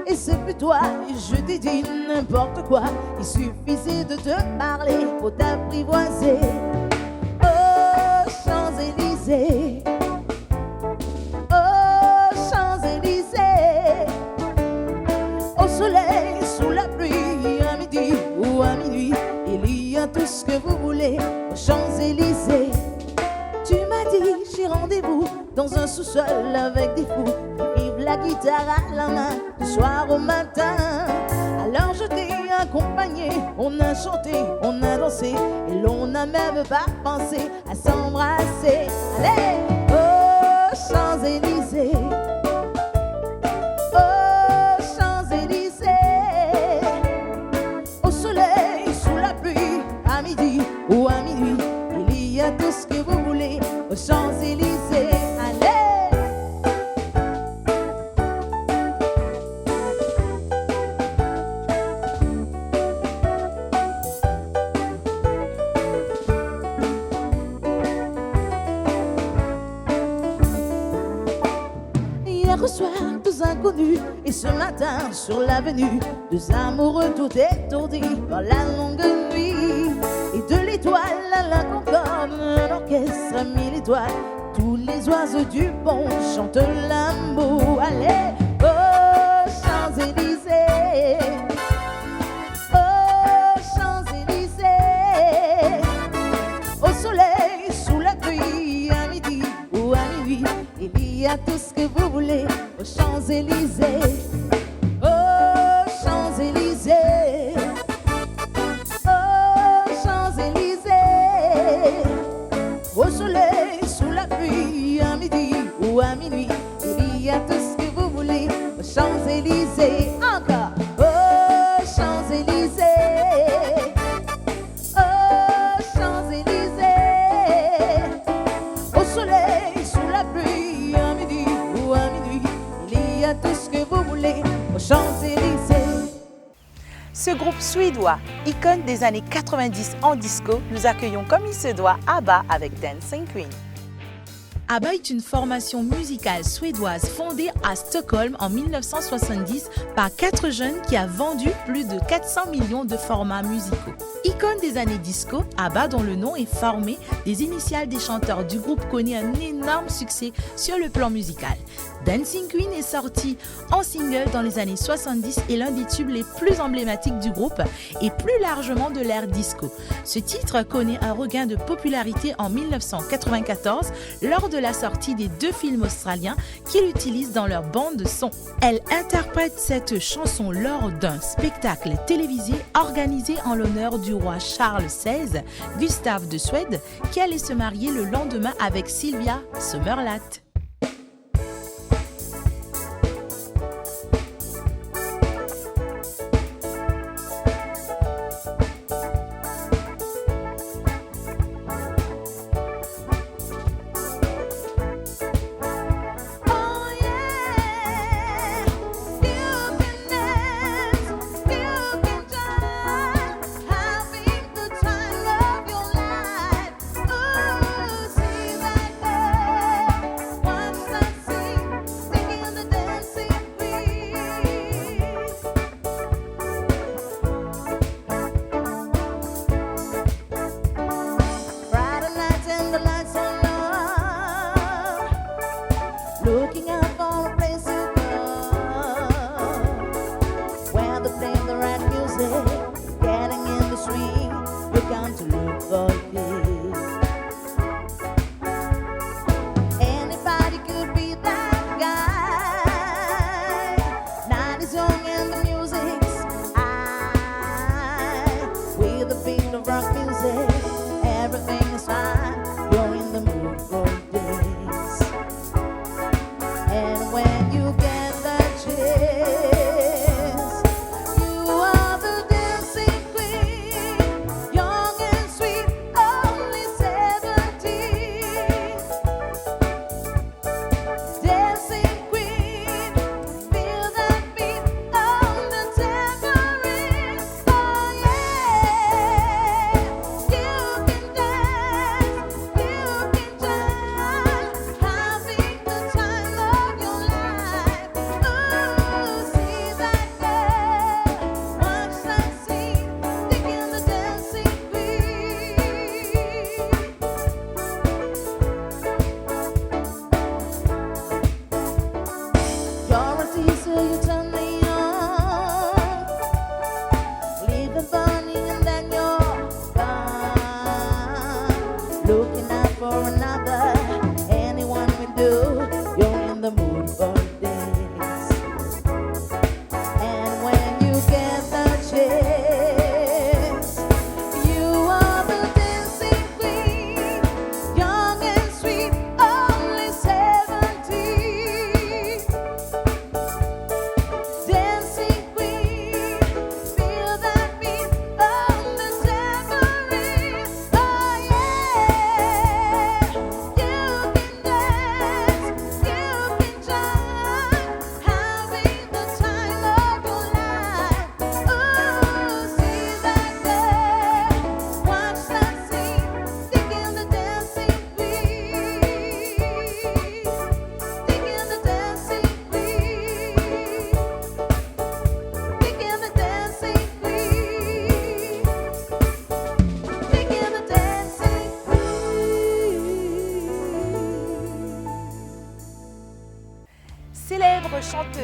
Speaker 2: et c'est plus toi. Et je t'ai dit n'importe quoi, il suffisait de te parler pour t'apprivoiser. Oh, Champs-Élysées, oh, Champs-Élysées, au soleil, sous la pluie, à midi ou à minuit, il y a tout ce que vous voulez aux Champs-Élysées. Tu m'as dit, j'ai rendez-vous dans un sous-sol avec des fous qui vivent la guitare à la main du soir au matin. Alors je t'ai accompagné, on a chanté, on a dansé, et l'on n'a même pas pensé à s'embrasser. Allez, oh, Champs-Élysées, oh, Champs-Élysées, au soleil, sous la pluie, à midi ou à minuit, il y a tout ce que vous voulez aux Champs-Élysées. Allez! Hier soir, deux inconnus, et ce matin sur l'avenue, deux amoureux tout étourdis par la longue nuit. Et de l'étoile à la concorde, un orchestre a mis l'étoile. Tous les oiseaux du pont chantent l'amour. Allez, oh, Champs-Élysées, oh, Champs-Élysées, au soleil, sous la pluie, à midi ou à minuit, il y a tout ce que vous voulez aux Champs-Élysées. Oh, Champs-Élysées, oh, Champs-Élysées, au soleil, sous la pluie, à midi ou à minuit, il y a tout ce que vous voulez aux Champs-Élysées. Encore. Oh, Champs-Élysées, oh, Champs-Élysées, au soleil, sous la pluie, à midi ou à minuit, il y a tout ce que vous voulez aux Champs-Élysées.
Speaker 3: Ce groupe suédois, icône des années 90 en disco, nous accueillons comme il se doit ABBA avec Dancing Queen.
Speaker 1: ABBA est une formation musicale suédoise fondée à Stockholm en 1970 par 4 jeunes qui a vendu plus de 400 millions de formats musicaux. Icône des années disco, ABBA, dont le nom est formé des initiales des chanteurs du groupe, connaît un énorme succès sur le plan musical. Dancing Queen est sorti en single dans les années 70 et l'un des tubes les plus emblématiques du groupe et plus largement de l'ère disco. Ce titre connaît un regain de popularité en 1994 lors de la sortie des 2 films australiens qu'ils utilisent dans leur bande son. Elle interprète cette chanson lors d'un spectacle télévisé organisé en l'honneur du roi Charles XVI, Gustave de Suède, qui allait se marier le lendemain avec Sylvia Sommerlath.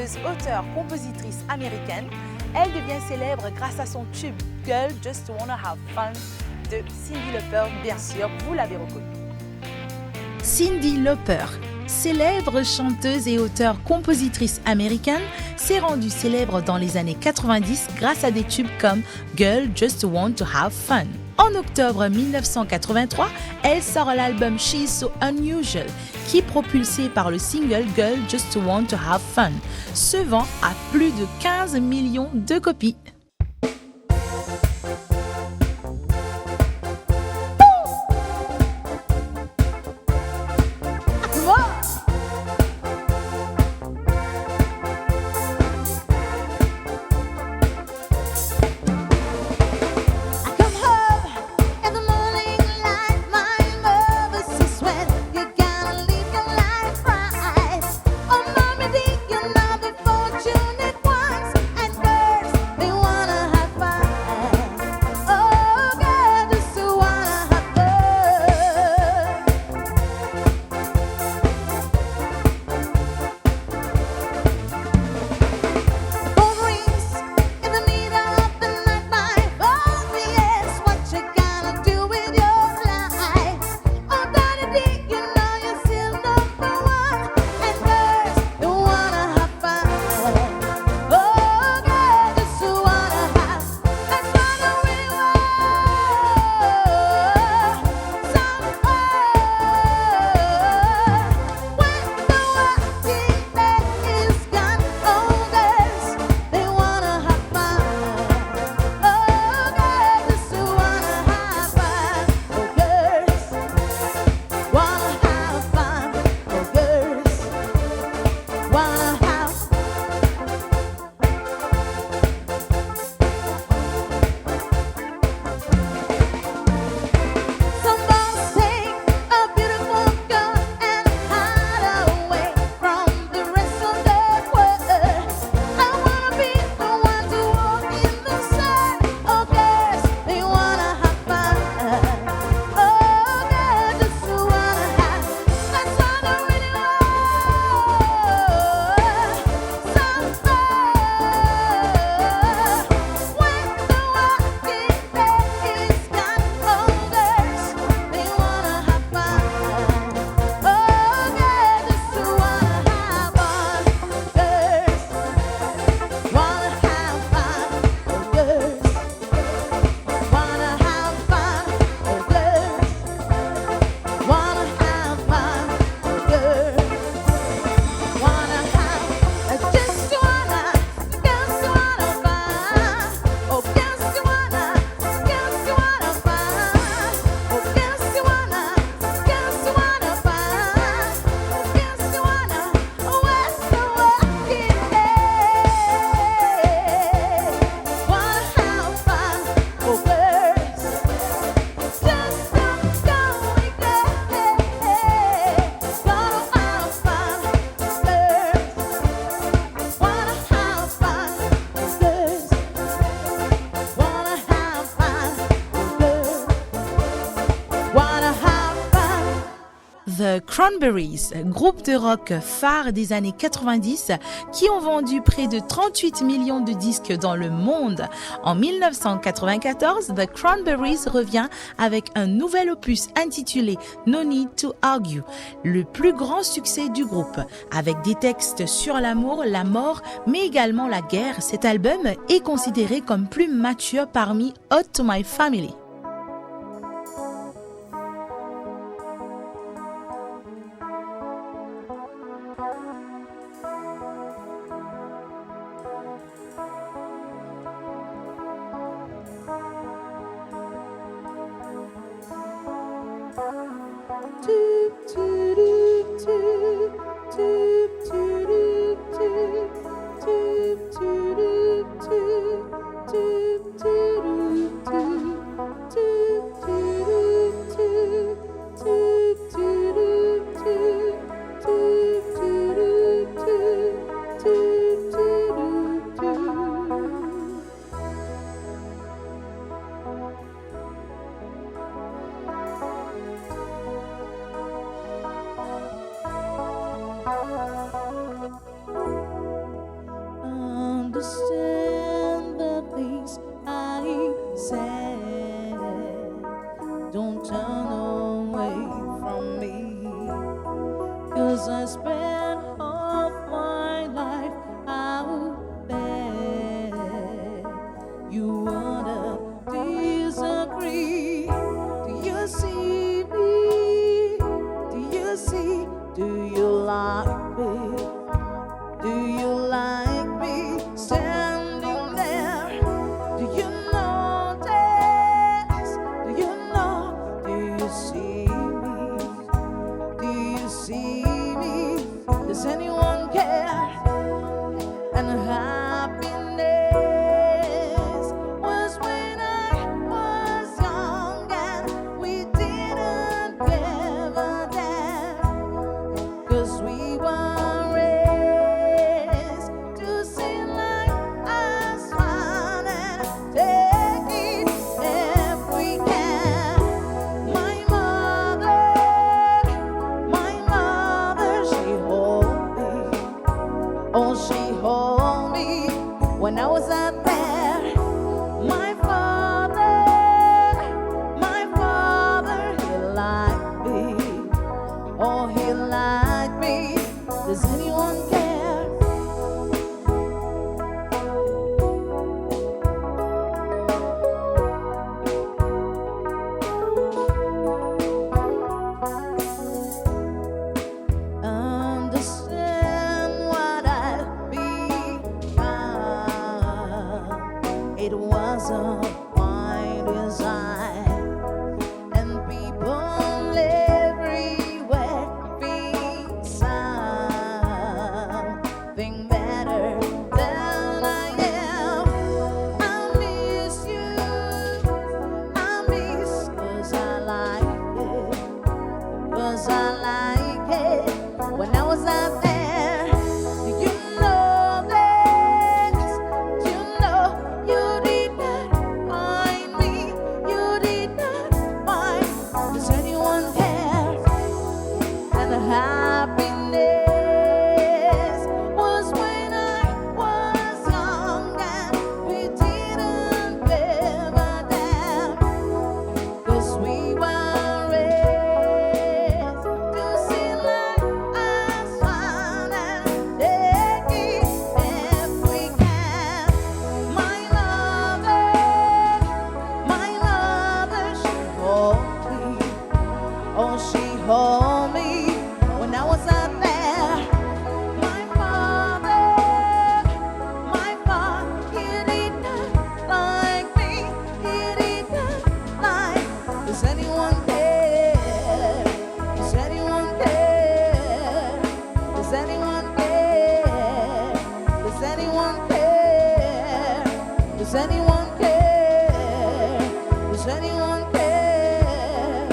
Speaker 3: chanteuse, auteure, compositrice américaine. Elle devient célèbre grâce à son tube Girl Just Wanna Have Fun de Cyndi Lauper, bien sûr, vous l'avez reconnu.
Speaker 1: Cyndi Lauper, célèbre chanteuse et auteure-compositrice américaine, s'est rendue célèbre dans les années 90 grâce à des tubes comme Girl Just Want to Have Fun. En octobre 1983, elle sort l'album She's So Unusual, qui est propulsé par le single Girl Just Want to Have Fun, se vend à plus de 15 millions de copies. The Cranberries, groupe de rock phare des années 90 qui ont vendu près de 38 millions de disques dans le monde. En 1994, The Cranberries revient avec un nouvel opus intitulé No Need to Argue, le plus grand succès du groupe. Avec des textes sur l'amour, la mort, mais également la guerre, cet album est considéré comme plus mature parmi Ode to My Family.
Speaker 2: understand the things I said. Don't turn away from me, 'cause I spent half my life out there. You wanna disagree? Do you see me? Do you see? Do you like me? Do you like me standing there? Do you notice? Do you know? Do you see me? Do you see me? Does anyone care? And happiness was when I was young and we didn't give a damn, 'cause we were raised to sing like us fun and take it if we can. My mother, she hold me. Oh, she hold me when I was out there. My father, he liked me. Oh, he liked me. Does anyone care? Understand what I've become. It wasn't my design, and people everywhere think something better than I am. I miss you, I miss 'cause I like it, 'cause I like it when I was out there. You know this, you know you did not find me, you did not find. Does anyone care? And the happiness was when I was young and we didn't give a damn, 'cause we were raised to sing like us fun and take it if we can. My mother, she hold me. Oh, she hold me when I was out there. My father, he did not like me. He did not like. Does anyone care? Does anyone care? Does anyone care? Does anyone care? Does anyone care? Does anyone care?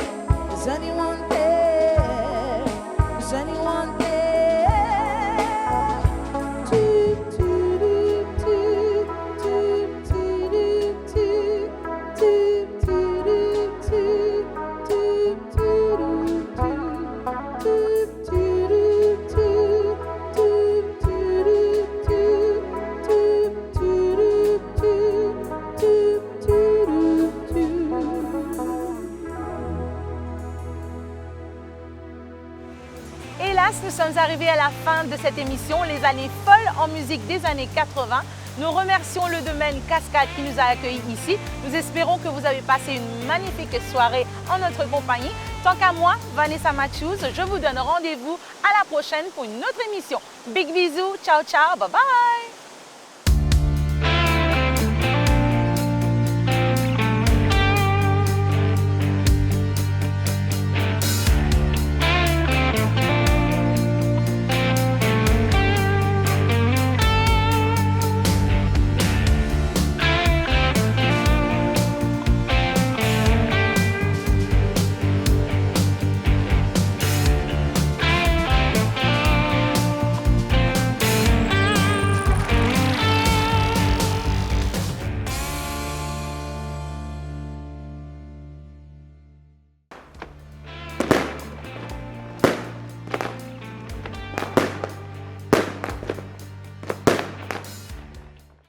Speaker 2: Does anyone care? Does anyone care? Do, do, do, do, do, do, do, do, do, do, do, do,
Speaker 3: Hélas, nous sommes arrivés à la fin de cette émission, les années folles en musique des années 80. Nous remercions le domaine Cascade qui nous a accueillis ici. Nous espérons que vous avez passé une magnifique soirée en notre compagnie. Tant qu'à moi, Vanessa Matthews, je vous donne rendez-vous à la prochaine pour une autre émission. Big bisous, ciao ciao, bye bye.